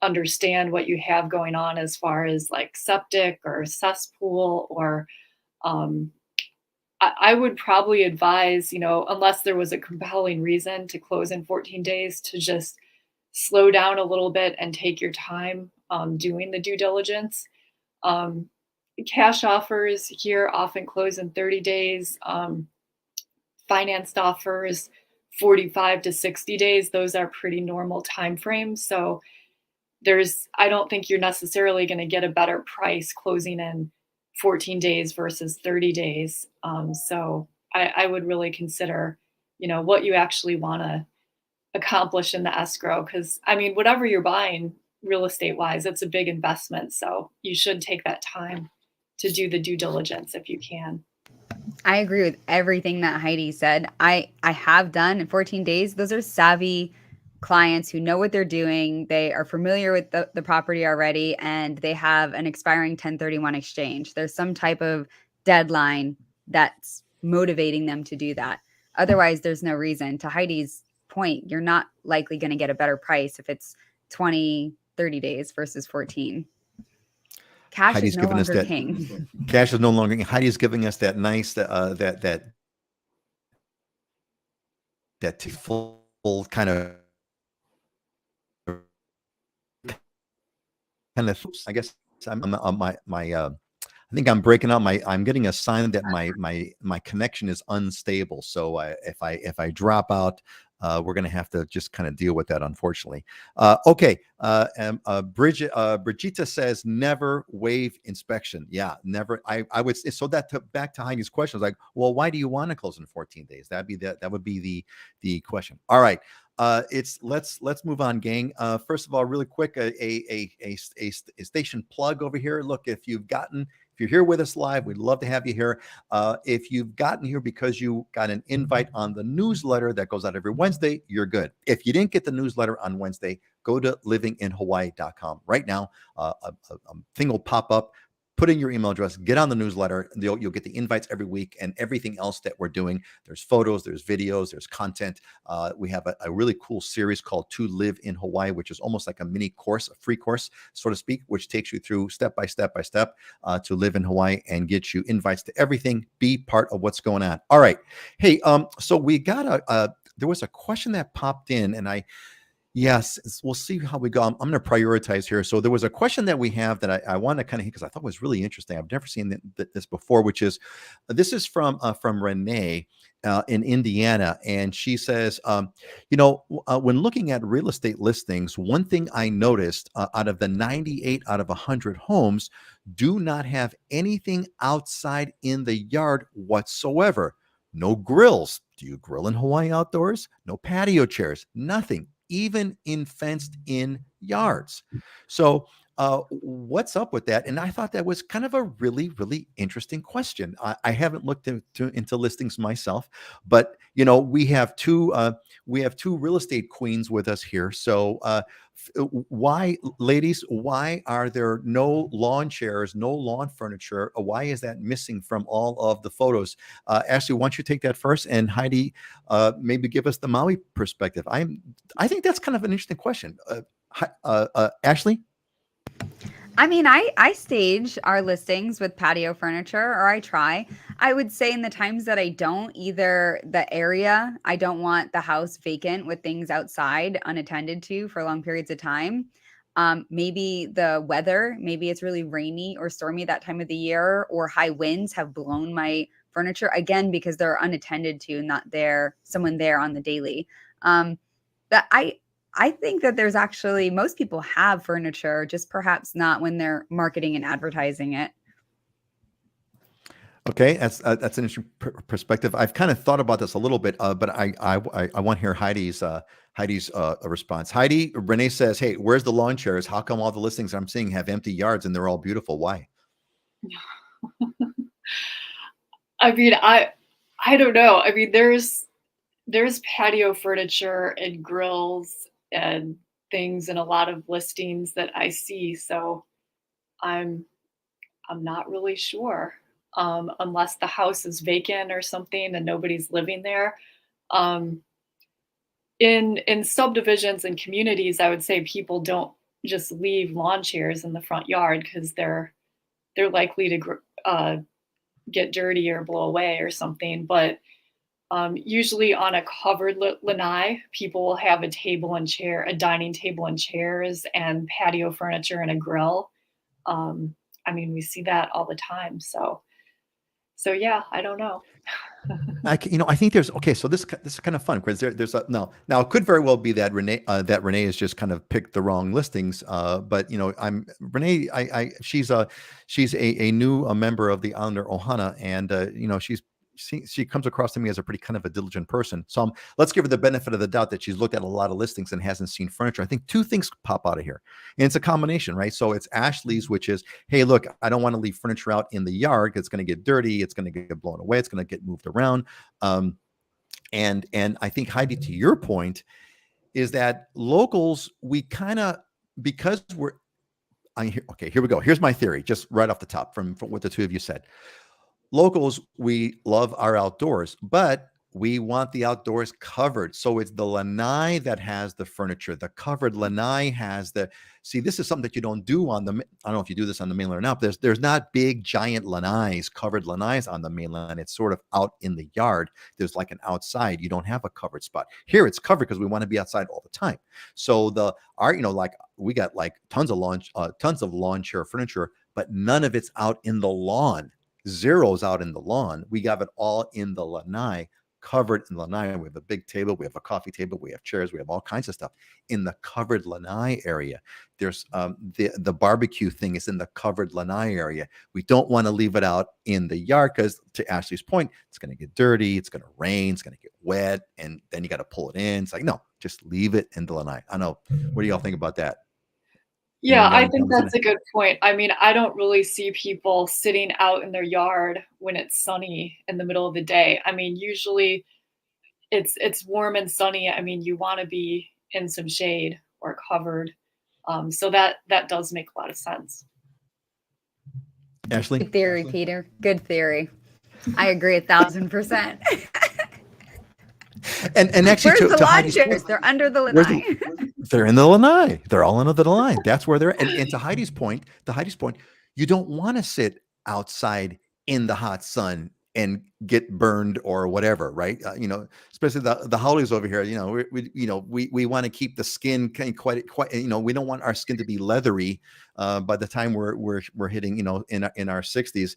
understand what you have going on as far as like septic or cesspool, or I would probably advise, unless there was a compelling reason to close in 14 days, to just slow down a little bit and take your time doing the due diligence. Um, Cash offers here often close in 30 days. Financed offers 45 to 60 days. Those are pretty normal timeframes. So I don't think you're necessarily going to get a better price closing in 14 days versus 30 days. So I would really consider, what you actually want to accomplish in the escrow. Because I mean, whatever you're buying real estate wise, it's a big investment. So you should take that time to do the due diligence if you can.
I agree with everything that Heidi said. I have done in 14 days. Those are savvy clients who know what they're doing. They are familiar with the property already, and they have an expiring 1031 exchange. There's some type of deadline that's motivating them to do that. Otherwise, there's no reason. To Heidi's point, you're not likely going to get a better price if it's 20, 30 days versus 14. Cash
Heidi's
is no
giving us
longer
that.
king.
Cash is no longer. Heidi's giving us that nice that full kind of I guess I'm on my I think I'm breaking up. I'm getting a sign that my connection is unstable. So if I drop out, we're going to have to just kind of deal with that, unfortunately. Okay. Brigitte says never waive inspection. Yeah, never. I would say, so back to Heidi's question. Like, well, why do you want to close in 14 days? That would be the question. All right. Let's move on, gang. First of all, really quick, a station plug over here. Look, if you're here with us live, we'd love to have you here. If you've gotten here because you got an invite on the newsletter that goes out every Wednesday, you're good. If you didn't get the newsletter on Wednesday, go to livinginhawaii.com right now. A thing will pop up. Put in your email address, get on the newsletter. You'll get the invites every week and everything else that we're doing. There's photos, there's videos, there's content. We have a really cool series called To Live in Hawaii, which is almost like a mini course, a free course, so to speak, which takes you through step by step to live in Hawaii and gets you invites to everything. Be part of what's going on. All right. Hey, so we got there was a question that popped in, and yes, we'll see how we go. I'm going to prioritize here. So there was a question that we have that I want to kind of hit because I thought was really interesting. I've never seen this before, which is this is from Renee in Indiana, and she says, when looking at real estate listings, one thing I noticed out of the 98 out of 100 homes do not have anything outside in the yard whatsoever. No grills. Do you grill in Hawaii outdoors? No patio chairs. Nothing. Even in fenced in yards. So what's up with that? And I thought that was kind of a really, really interesting question. I haven't looked into listings myself, but we have two real estate queens with us here. So why, ladies, why are there no lawn chairs, no lawn furniture? Why is that missing from all of the photos? Ashliey, why don't you take that first? And Heidi, maybe give us the Maui perspective. I think that's kind of an interesting question. Ashliey?
I mean, I stage our listings with patio furniture, or I try. I would say in the times that I don't, either the area, I don't want the house vacant with things outside unattended to for long periods of time. Maybe the weather, maybe it's really rainy or stormy that time of the year, or high winds have blown my furniture, again, because they're unattended to, not someone there on the daily. But I think that there's actually, most people have furniture, just perhaps not when they're marketing and advertising it.
Okay, that's an interesting perspective. I've kind of thought about this a little bit, but I want to hear Heidi's response. Heidi, Renee says, "Hey, where's the lawn chairs? How come all the listings I'm seeing have empty yards and they're all beautiful? Why?"
I mean, I don't know. I mean, there's patio furniture and grills and things in a lot of listings that I see. So I'm I'm not really sure. Unless the house is vacant or something and nobody's living there. Um, in subdivisions and communities, I would say people don't just leave lawn chairs in the front yard because they're likely to get dirty or blow away or something. But usually on a covered lanai, people will have a table and chair, a dining table and chairs, and patio furniture and a grill. I mean, we see that all the time. So yeah, I don't know.
I think there's okay. So this is kind of fun because there's a now it could very well be that Renee has just kind of picked the wrong listings. But Renee. She's a new member of the Islander Ohana, and she comes across to me as a pretty kind of a diligent person. So let's give her the benefit of the doubt that she's looked at a lot of listings and hasn't seen furniture. I think two things pop out of here, and it's a combination, right? So it's Ashliey's, which is, hey, look, I don't want to leave furniture out in the yard. It's going to get dirty. It's going to get blown away. It's going to get moved around. And I think, Heidi, to your point, is that locals, we kind of, because here we go. Here's my theory, just right off the top from what the two of you said. Locals, we love our outdoors, but we want the outdoors covered. So it's the lanai that has the furniture. The covered lanai has see, this is something that you don't do I don't know if you do this on the mainland or not, but there's not big, giant lanais, covered lanais on the mainland. It's sort of out in the yard. There's like an outside. You don't have a covered spot. Here it's covered because we want to be outside all the time. So we got like tons of lawn chair furniture, but none of it's out in the lawn. Zero's out in the lawn. We got it all in the lanai, covered in lanai. We have a big table, we have a coffee table, we have chairs, we have all kinds of stuff in the covered lanai area. There's the barbecue thing is in the covered lanai area. We don't want to leave it out in the yard because, to Ashliey's point, it's going to get dirty, it's going to rain, it's going to get wet, and then you got to pull it in. It's like, no, just leave it in the lanai. I know. What do y'all think about that?
Yeah, I think that's a good point. I mean, I don't really see people sitting out in their yard when it's sunny in the middle of the day. I mean, usually it's warm and sunny. I mean, you want to be in some shade or covered. So that does make a lot of sense.
Ashliey?
Good theory, Peter. Good theory. I agree 1,000%.
And actually,
where's the lawn chairs? They're under the lanai.
They're in the lanai. They're all under the lanai. That's where they're at. And to Heidi's point, you don't want to sit outside in the hot sun and get burned or whatever, right? Especially the howlies over here. We want to keep the skin quite. We don't want our skin to be leathery by the time we're hitting in our 60s.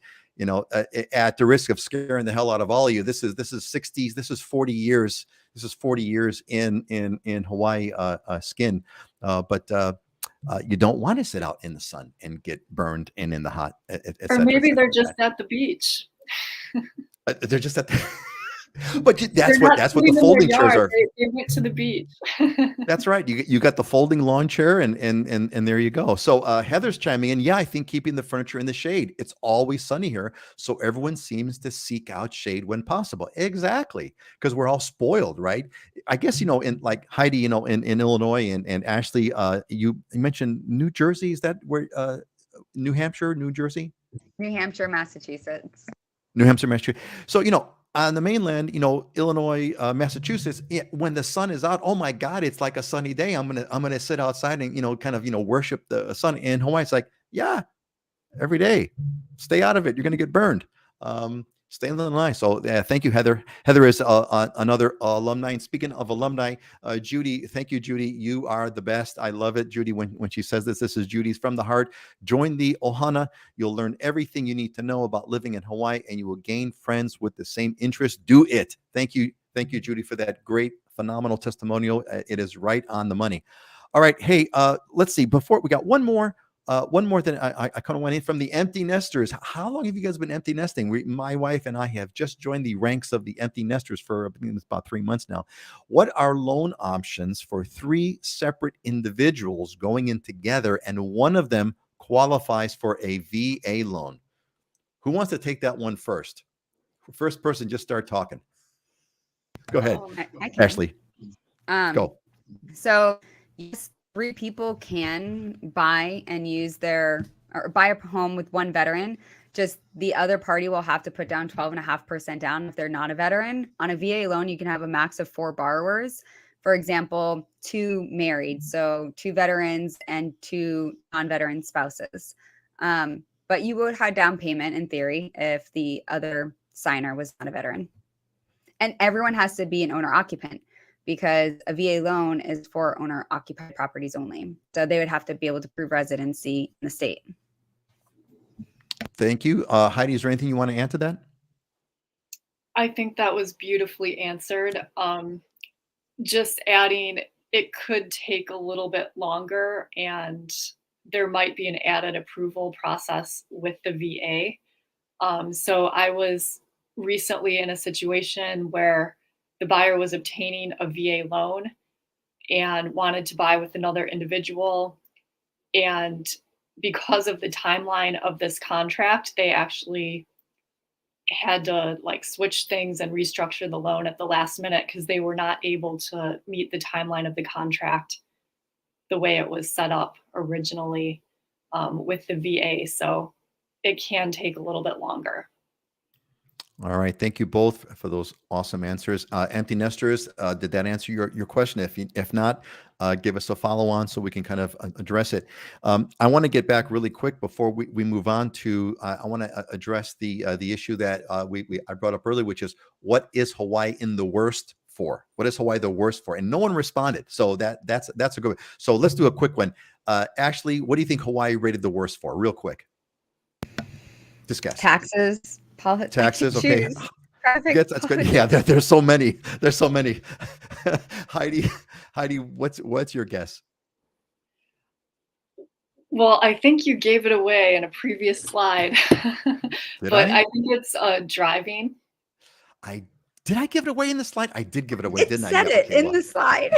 At the risk of scaring the hell out of all of you, this is 60s. This is 40 years. This is 40 years in Hawaii skin, but you don't want to sit out in the sun and get burned and in the hot.
Or maybe they're just at the beach.
They're just at the. But that's what the folding chairs are.
They went to the beach.
That's right. You got the folding lawn chair, and there you go. So Heather's chiming in. Yeah, I think keeping the furniture in the shade. It's always sunny here, so everyone seems to seek out shade when possible. Exactly, because we're all spoiled, right? I guess in like Heidi, in Illinois and Ashliey, you mentioned New Jersey. Is that where New Hampshire, New Jersey?
New Hampshire, Massachusetts.
New Hampshire, Massachusetts. So on the mainland, Illinois, Massachusetts, when the sun is out, oh my God, it's like a sunny day. I'm gonna sit outside and worship the sun. In Hawaii, it's like, yeah, every day, stay out of it. You're gonna get burned. Stay in the lanai. So thank you, Heather. Heather is another alumni. And speaking of alumni, Judy, thank you, Judy. You are the best. I love it, Judy. When she says this is Judy's from the heart. Join the Ohana. You'll learn everything you need to know about living in Hawaii, and you will gain friends with the same interests. Do it. Thank you, Judy, for that great, phenomenal testimonial. It is right on the money. All right, hey, let's see. Before we got one more. That I kind of went in from the empty nesters. How long have you guys been empty nesting? My wife and I have just joined the ranks of the empty nesters for about 3 months now. What are loan options for 3 separate individuals going in together, and one of them qualifies for a VA loan? Who wants to take that one first? First person, just start talking. Go ahead, Ashliey. Go.
So yes, 3 people can buy and use their or buy a home with one veteran, just the other party will have to put down 12.5% down if they're not a veteran. On a VA loan, you can have a max of 4 borrowers. For example, 2 married, so 2 veterans and 2 non-veteran spouses. But you would have down payment in theory if the other signer was not a veteran. And everyone has to be an owner occupant because a VA loan is for owner occupied properties only. So they would have to be able to prove residency in the state.
Thank you. Heidi, is there anything you want to add to that?
I think that was beautifully answered. Just adding, it could take a little bit longer and there might be an added approval process with the VA. So I was recently in a situation where the buyer was obtaining a VA loan and wanted to buy with another individual. And because of the timeline of this contract, they actually had to like switch things and restructure the loan at the last minute because they were not able to meet the timeline of the contract the way it was set up originally with the VA. So it can take a little bit longer.
All right. Thank you both for those awesome answers. Empty nesters, did that answer your question? If not, give us a follow on so we can kind of address it. I want to get back really quick before we move on to, I want to address the issue that I brought up earlier, which is what is Hawaii in the worst for? What is Hawaii the worst for? And no one responded. So that's a good one. So let's do a quick one. Ashliey, what do you think Hawaii rated the worst for? Real quick. Discuss.
Taxes.
Taxes, okay.
Traffic.
That's good. Yeah, there's so many. There's so many. Heidi, what's your guess?
Well, I think you gave it away in a previous slide, but I think it's driving.
Did I give it away in the slide? I did give it away, didn't I?
It said it in the slide.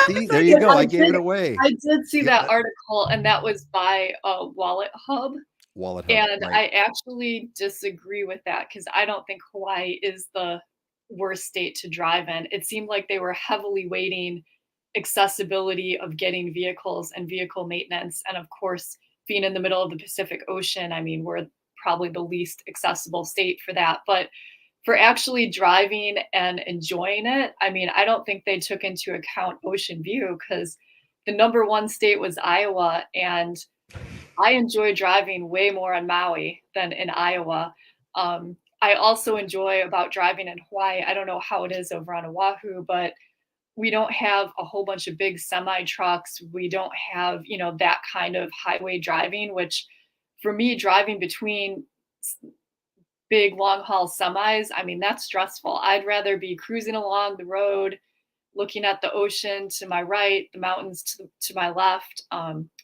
See, there you go. I gave it away.
I did see that article, and that was by Wallet Hub. And right. I actually disagree with that because I don't think Hawaii is the worst state to drive in. It seemed like they were heavily weighting accessibility of getting vehicles and vehicle maintenance. And of course, being in the middle of the Pacific Ocean, I mean, we're probably the least accessible state for that. But for actually driving and enjoying it, I mean, I don't think they took into account ocean view because the #1 state was Iowa, and I enjoy driving way more on Maui than in Iowa. I also enjoy about driving in Hawaii. I don't know how it is over on Oahu, but we don't have a whole bunch of big semi trucks. We don't have, that kind of highway driving, which for me, driving between big long haul semis, I mean, that's stressful. I'd rather be cruising along the road, looking at the ocean to my right, the mountains to my left.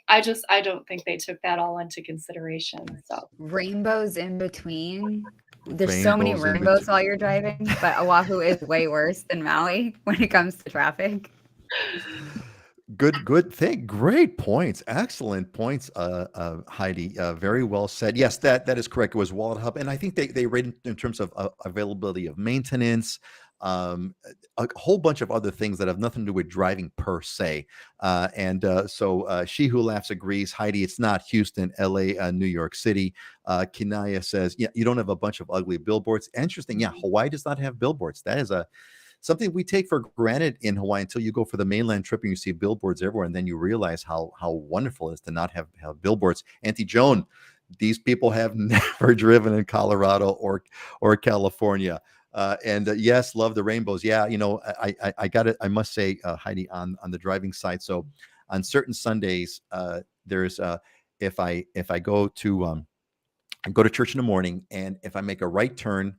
I don't think they took that all into consideration. So
rainbows in between. There's so many rainbows while you're driving, but Oahu is way worse than Maui when it comes to traffic.
Good thing. Great points. Excellent points, Heidi. Very well said. Yes, that is correct. It was Wallet Hub. And I think they rated in terms of availability of maintenance, a whole bunch of other things that have nothing to do with driving per se. So She Who Laughs agrees. Heidi, it's not Houston, LA, New York City. Kinaya says, yeah, you don't have a bunch of ugly billboards. Interesting. Yeah, Hawaii does not have billboards. That is something we take for granted in Hawaii until you go for the mainland trip and you see billboards everywhere. And then you realize how wonderful it is to not have billboards. Auntie Joan, these people have never driven in Colorado or California. Yes, love the rainbows. Yeah, I got it. I must say, Heidi, on the driving side. So on certain Sundays, there's if I go to church in the morning, and if I make a right turn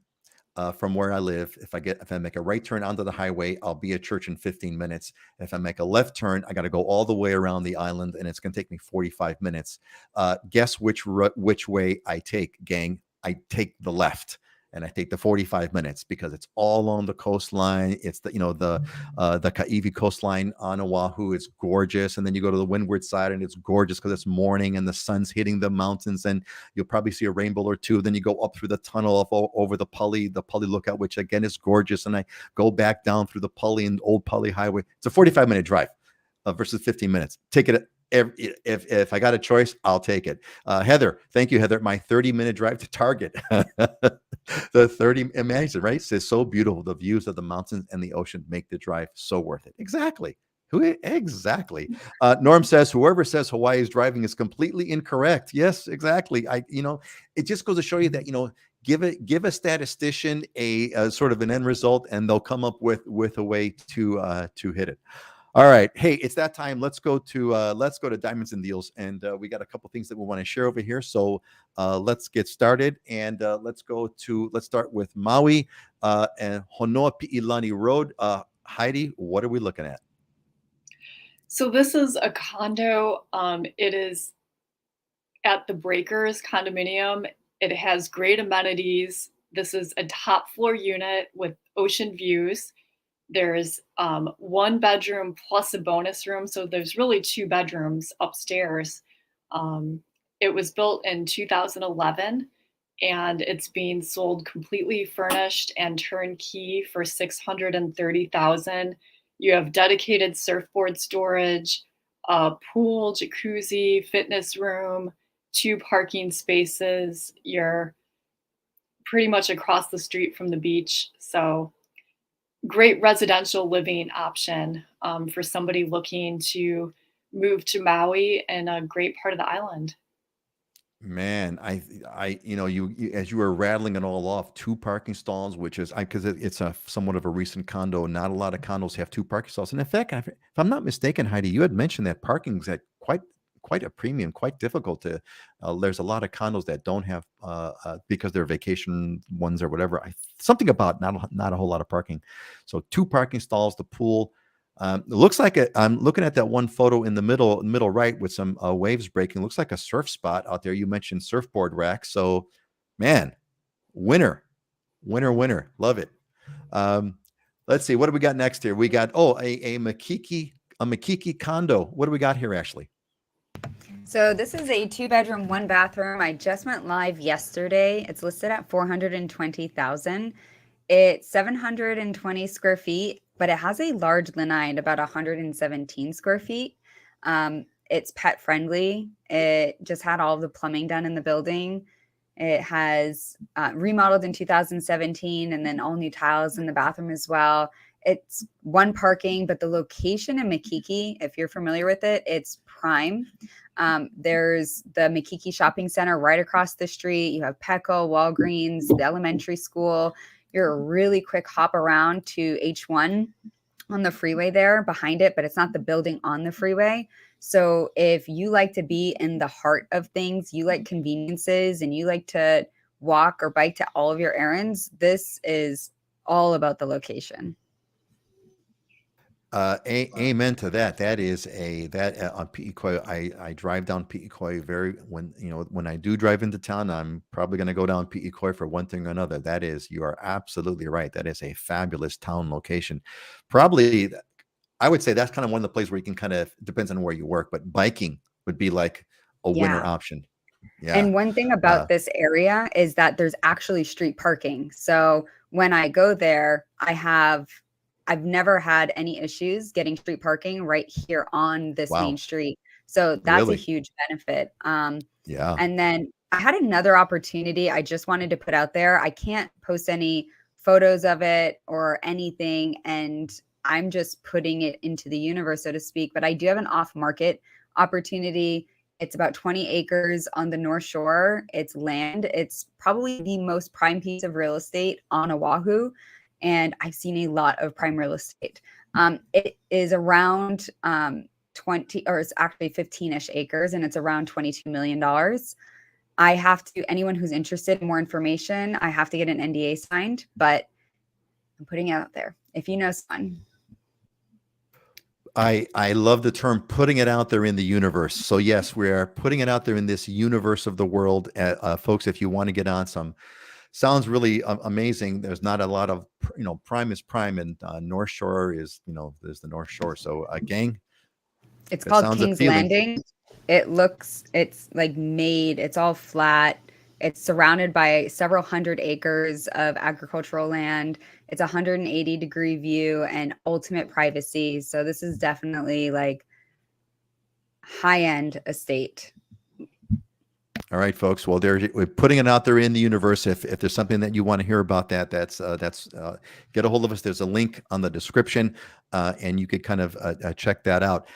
from where I live, if I make a right turn onto the highway, I'll be at church in 15 minutes. If I make a left turn, I got to go all the way around the island, and it's going to take me 45 minutes. Guess which way I take, gang? I take the left. And I take the 45 minutes because it's all along the coastline. It's the Kealii coastline on Oahu. It's gorgeous. And then you go to the windward side and it's gorgeous because it's morning and the sun's hitting the mountains and you'll probably see a rainbow or two. Then you go up through the tunnel over the Pali Lookout, which again is gorgeous. And I go back down through the Pali and Old Pali Highway. It's a 45-minute drive versus 15 minutes. Take it if I got a choice, I'll take it. Heather, thank you, Heather. My 30-minute drive to Target. The 30, imagine, right? It's so beautiful. The views of the mountains and the ocean make the drive so worth it. Exactly. Exactly. Norm says, whoever says Hawaii is driving is completely incorrect. Yes, exactly. It just goes to show you that, give a statistician a sort of an end result, and they'll come up with a way to hit it. All right. Hey, it's that time. Let's go to Diamonds and Deals, and we got a couple things that we want to share over here. So let's get started, and let's start with Maui and Honoapi'ilani Road. Heidi, what are we looking at?
So this is a condo. It is at the Breakers condominium. It has great amenities. This is a top floor unit with ocean views. There's 1 bedroom plus a bonus room. So there's really 2 bedrooms upstairs. It was built in 2011, and it's being sold completely furnished and turnkey for $630,000. You have dedicated surfboard storage, a pool, jacuzzi, fitness room, 2 parking spaces. You're pretty much across the street from the beach. So great residential living option for somebody looking to move to Maui and a great part of the island.
Man, you as you were rattling it all off, 2 parking stalls, which is because it's a somewhat of a recent condo. Not a lot of condos have 2 parking stalls. And in fact, if I'm not mistaken, Heidi, you had mentioned that parking's at quite a premium, quite difficult to. There's a lot of condos that don't have because they're vacation ones or whatever. Something about not a whole lot of parking. So 2 parking stalls, the pool. It looks like I'm looking at that one photo in the middle right with some waves breaking. Looks like a surf spot out there. You mentioned surfboard rack. So, man, winner. Love it. Let's see. What do we got next here? We got a Makiki condo. What do we got here, Ashliey?
So this is a 2-bedroom, 1 bathroom. I just went live yesterday. It's listed at $420,000. It's 720 square feet, but it has a large lanai, about 117 square feet. It's pet friendly. It just had all the plumbing done in the building. It has remodeled in 2017, and then all new tiles in the bathroom as well. It's 1 parking, but the location in Makiki, if you're familiar with it, it's prime. There's the Makiki Shopping Center right across the street. You have Petco, Walgreens, the elementary school. You're a really quick hop around to H1 on the freeway there behind it, but it's not the building on the freeway. So if you like to be in the heart of things, you like conveniences, and you like to walk or bike to all of your errands, this is all about the location.
Amen to that. That is on Pi'ikoi. I drive down Pi'ikoi when I do drive into town. I'm probably going to go down Pi'ikoi for one thing or another. You are absolutely right. That is a fabulous town location. Probably, I would say that's kind of one of the places where you can kind of, depends on where you work, but biking would be like a winner option. Yeah.
And one thing about this area is that there's actually street parking. So when I go there, I've never had any issues getting street parking right here on this main street. So that's a huge benefit.
Yeah.
And then I had another opportunity I just wanted to put out there. I can't post any photos of it or anything, and I'm just putting it into the universe, so to speak. But I do have an off-market opportunity. It's about 20 acres on the North Shore. It's land. It's probably the most prime piece of real estate on Oahu. And I've seen a lot of prime real estate. It is around 20, or it's actually 15-ish acres, and it's around $22 million. Anyone who's interested in more information, I have to get an NDA signed, but I'm putting it out there. If you know someone.
I love the term putting it out there in the universe. So yes, we are putting it out there in this universe of the world. Folks, if you want to get on some, sounds really amazing. There's not a lot of, prime is prime, and North Shore is, there's the North Shore. So gang.
It's called King's Landing. It's like it's all flat. It's surrounded by several hundred acres of agricultural land. It's a 180-degree view and ultimate privacy. So this is definitely like high-end estate.
All right, folks. Well, we're putting it out there in the universe. If there's something that you want to hear about that's get a hold of us. There's a link on the description, and you could kind of check that out.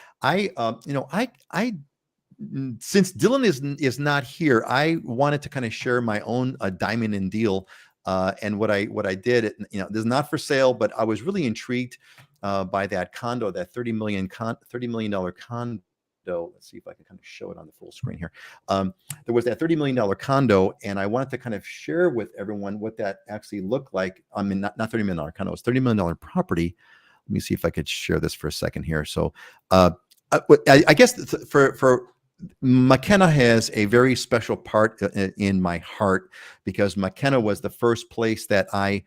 Since Dylan is not here, I wanted to kind of share my own diamond in deal. And what I did, this is not for sale, but I was really intrigued by that condo, that $30 million condo. Let's see if I can kind of show it on the full screen here. There was that $30 million condo, and I wanted to kind of share with everyone what that actually looked like. I mean, not $30 million condo, it was $30 million property. Let me see if I could share this for a second here. So I guess for McKenna has a very special part in my heart, because McKenna was the first place that I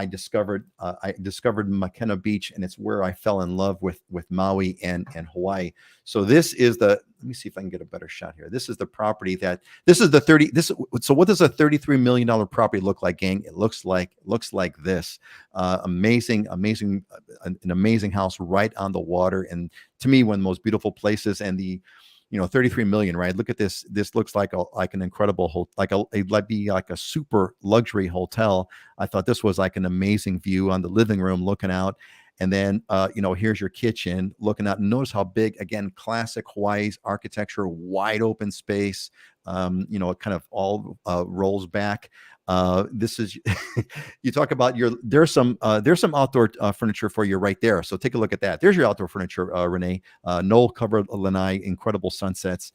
discovered. I discovered McKenna Beach, and it's where I fell in love with Maui and Hawaii. So this is let me see if I can get a better shot here. This is the property so what does a $33 million property look like, gang? It looks like this. Amazing, an amazing house right on the water. And to me, one of the most beautiful places. And the 33 million, right? Look at this. This looks like an incredible it'd be like a super luxury hotel. I thought this was like an amazing view on the living room looking out. And then, here's your kitchen looking out. Notice how big, again, classic Hawaii's architecture, wide open space. It kind of all rolls back. This is, you talk about there's some outdoor furniture for you right there. So take a look at that. There's your outdoor furniture, Renee. Knoll covered lanai, incredible sunsets.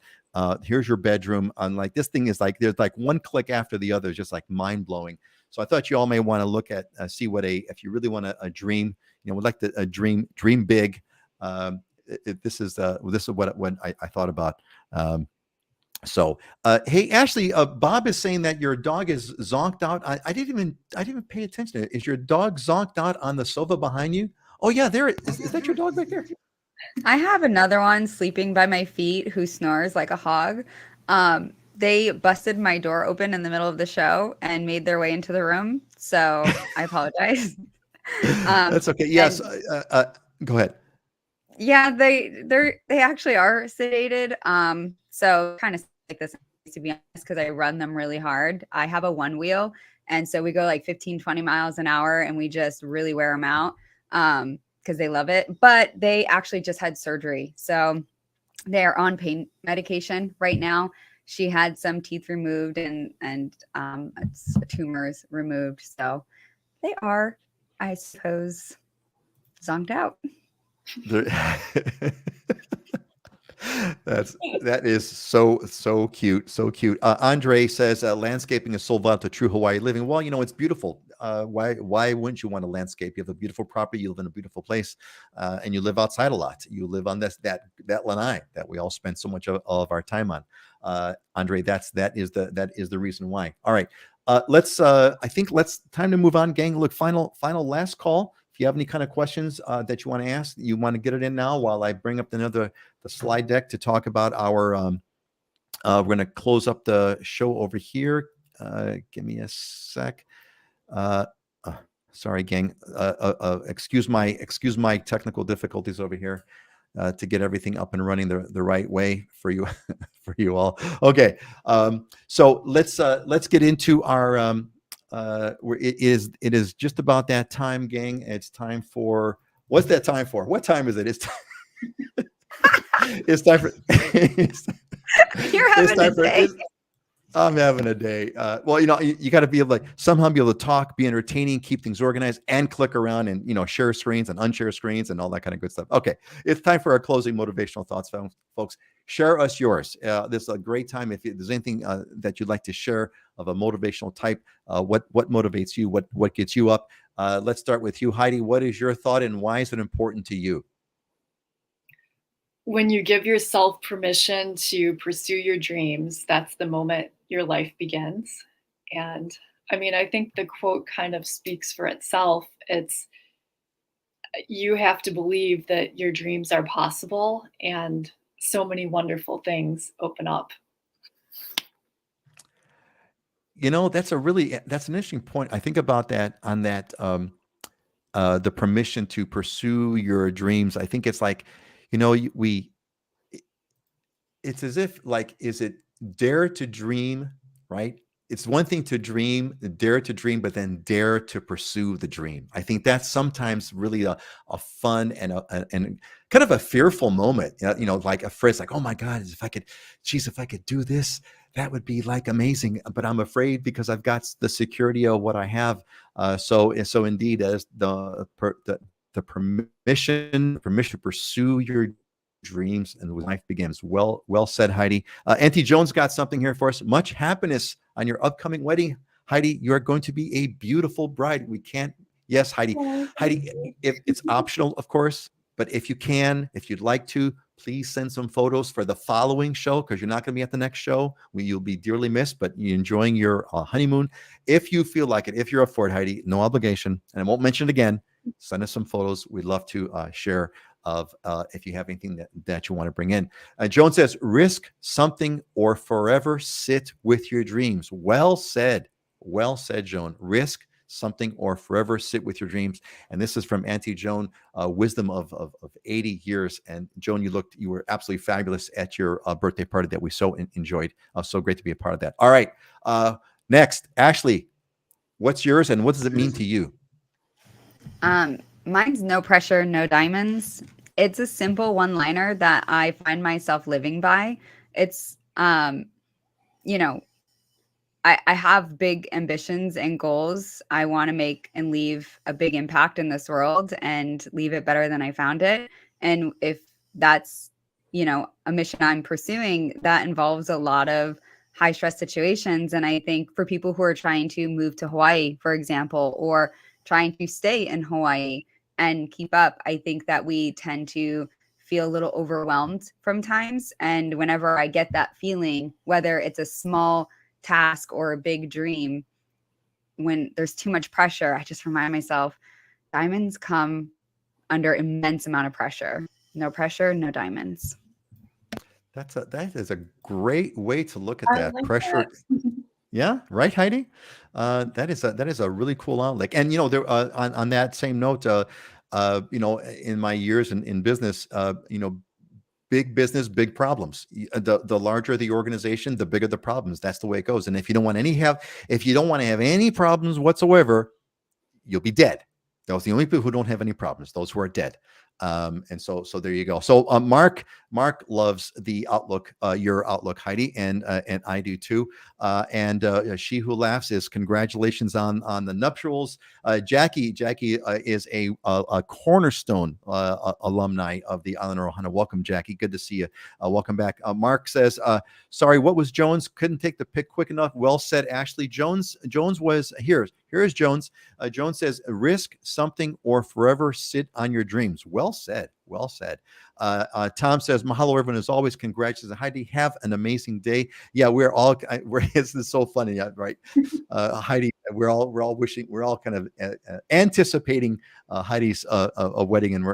Here's your bedroom. Like this thing is like, there's like one click after the other, just like mind blowing. So I thought you all may want to look at, see if you really want to dream, would like to dream big. This is what I thought about. So, hey, Ashley, Bob is saying that your dog is zonked out. I didn't even pay attention to it. Is your dog zonked out on the sofa behind you? Oh yeah, there it is. Is that your dog right there?
I have another one sleeping by my feet who snores like a hog. They busted my door open in the middle of the show and made their way into the room. So I apologize.
That's okay. Yes. Go ahead.
Yeah, they actually are sedated. So kind of like this, to be honest, because I run them really hard. I have a one wheel, and so we go like 15, 20 miles an hour, and we just really wear them out because they love it. But they actually just had surgery, so they're on pain medication right now. She had some teeth removed and tumors removed, so they are, I suppose, zonked out.
That is so cute. Andre says landscaping is sold out to true Hawaii living. Well, it's beautiful. Why wouldn't you want to landscape? You have a beautiful property, you live in a beautiful place, and you live outside a lot. You live on that lanai that we all spend so much of our time on. Andre, that is the reason why. All right, time to move on, gang. Look, final last call. If you have any kind of questions that you want to ask, you want to get it in now while I bring up the slide deck to talk about our, we're going to close up the show over here. Give me a sec. Sorry, gang. Excuse my technical difficulties over here to get everything up and running the right way for you, for you all. Okay. So let's get into our, it is just about that time, gang. It's time for, what's that time for? What time is it? It's it's time for
You're having a day.
I'm having a day. Well, you got to be able to somehow be able to talk, be entertaining, keep things organized, and click around and share screens and unshare screens and all that kind of good stuff. Okay, it's time for our closing motivational thoughts, folks. Share us yours. This is a great time. If there's anything that you'd like to share of a motivational type, what motivates you, what gets you up. Let's start with you, Heidi. What is your thought, and why is it important to you?
When you give yourself permission to pursue your dreams, that's the moment your life begins. And I think the quote kind of speaks for itself. It's, you have to believe that your dreams are possible, and so many wonderful things open up.
That's an interesting point. I think about that on that, the permission to pursue your dreams. I think it's like, it's as if like, is it dare to dream, right? It's one thing to dream, dare to dream, but then dare to pursue the dream. I think that's sometimes really a fun and kind of a fearful moment, like a phrase like, oh my God, if I could do this, that would be like amazing. But I'm afraid because I've got the security of what I have. So indeed, as the permission to pursue your dreams and life begins. Well said, Heidi. Auntie Jones got something here for us. Much happiness on your upcoming wedding, Heidi. You are going to be a beautiful bride. We can't. Yes, Heidi. Heidi, if it's optional, of course, but if you'd like to, please send some photos for the following show, because you're not going to be at the next show. You'll be dearly missed, but you're enjoying your honeymoon. If you feel like it, if you're up for it, Heidi, no obligation, and I won't mention it again. Send us some photos. We'd love to share of if you have anything that you want to bring in. Joan says, risk something or forever sit with your dreams. Well said, Joan. Risk something or forever sit with your dreams. And this is from Auntie Joan, wisdom of 80 years. And Joan, you were absolutely fabulous at your birthday party that we so enjoyed. So great to be a part of that. All right. Next, Ashliey, what's yours and what does it mean to you?
Mine's no pressure, no diamonds. It's a simple one-liner that I find myself living by. It's, I have big ambitions and goals. I want to make and leave a big impact in this world and leave it better than I found it. And if that's, a mission I'm pursuing, that involves a lot of high stress situations. And I think for people who are trying to move to Hawaii, for example, or trying to stay in Hawaii and keep up, I think that we tend to feel a little overwhelmed from times. And whenever I get that feeling, whether it's a small task or a big dream, when there's too much pressure, I just remind myself, diamonds come under immense amount of pressure. No pressure, no diamonds.
That is a great way to look at that.
Like
Pressure.
that.
Yeah, right, Heidi. That is a really cool outlook. And there on that same note, in my years in business, big business, big problems. The larger the organization, the bigger the problems. That's the way it goes. And if you don't want to have any problems whatsoever, you'll be dead. Those are the only people who don't have any problems. Those who are dead. And so there you go. So Mark loves the outlook, your outlook, Heidi, and I do too. And she who laughs is congratulations on the nuptials. Jackie is a cornerstone alumni of the Islander Ohana. Welcome, Jackie. Good to see you. Welcome back. Mark says, sorry, what was Jones? Couldn't take the pick quick enough. Well said, Ashliey. Jones was here's Jones. Jones says, risk something or forever sit on your dreams. Well said. Tom says, mahalo, everyone, as always. Congratulations. Heidi, have an amazing day. Yeah, this is so funny, right? Heidi, we're all wishing, we're all kind of anticipating Heidi's a wedding, and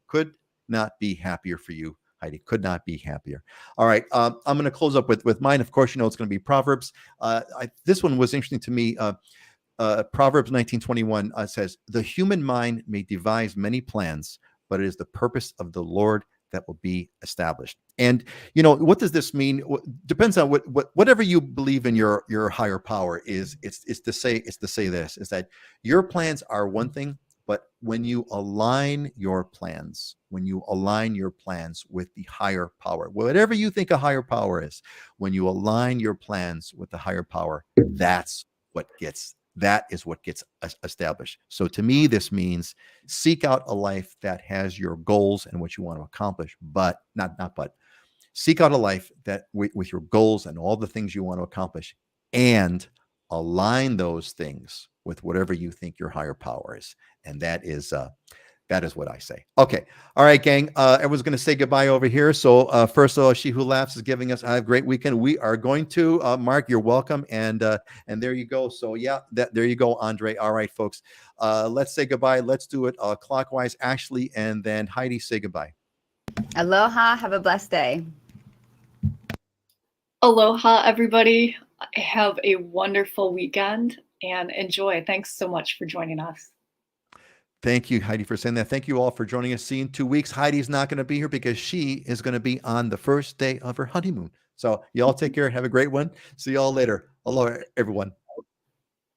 could not be happier for you, Heidi. Could not be happier. All right, I'm going to close up with mine. Of course, it's going to be Proverbs. This one was interesting to me. Proverbs 19:21 says, the human mind may devise many plans, but it is the purpose of the Lord that will be established. And what does this mean? Depends on whatever you believe in your higher power is. It's to say this is that your plans are one thing, but when you align your plans with the higher power, whatever you think a higher power is, when you align your plans with the higher power, that is what gets established. So to me, this means seek out a life that has your goals and what you want to accomplish, but seek out a life that with your goals and all the things you want to accomplish, and align those things with whatever you think your higher power is. And that is what I say. Okay. All right, gang. Everyone's going to say goodbye over here. So first of all, She Who Laughs is giving us a great weekend. We are going to, Mark, you're welcome. And there you go. So yeah, there you go, Andre. All right, folks. Let's say goodbye. Let's do it clockwise. Ashliey and then Heidi, say goodbye.
Aloha. Have a blessed day.
Aloha, everybody. Have a wonderful weekend and enjoy. Thanks so much for joining us.
Thank you, Heidi, for saying that. Thank you all for joining us. See you in 2 weeks. Heidi's not going to be here because she is going to be on the first day of her honeymoon. So y'all take care. Have a great one. See y'all later. Aloha, everyone.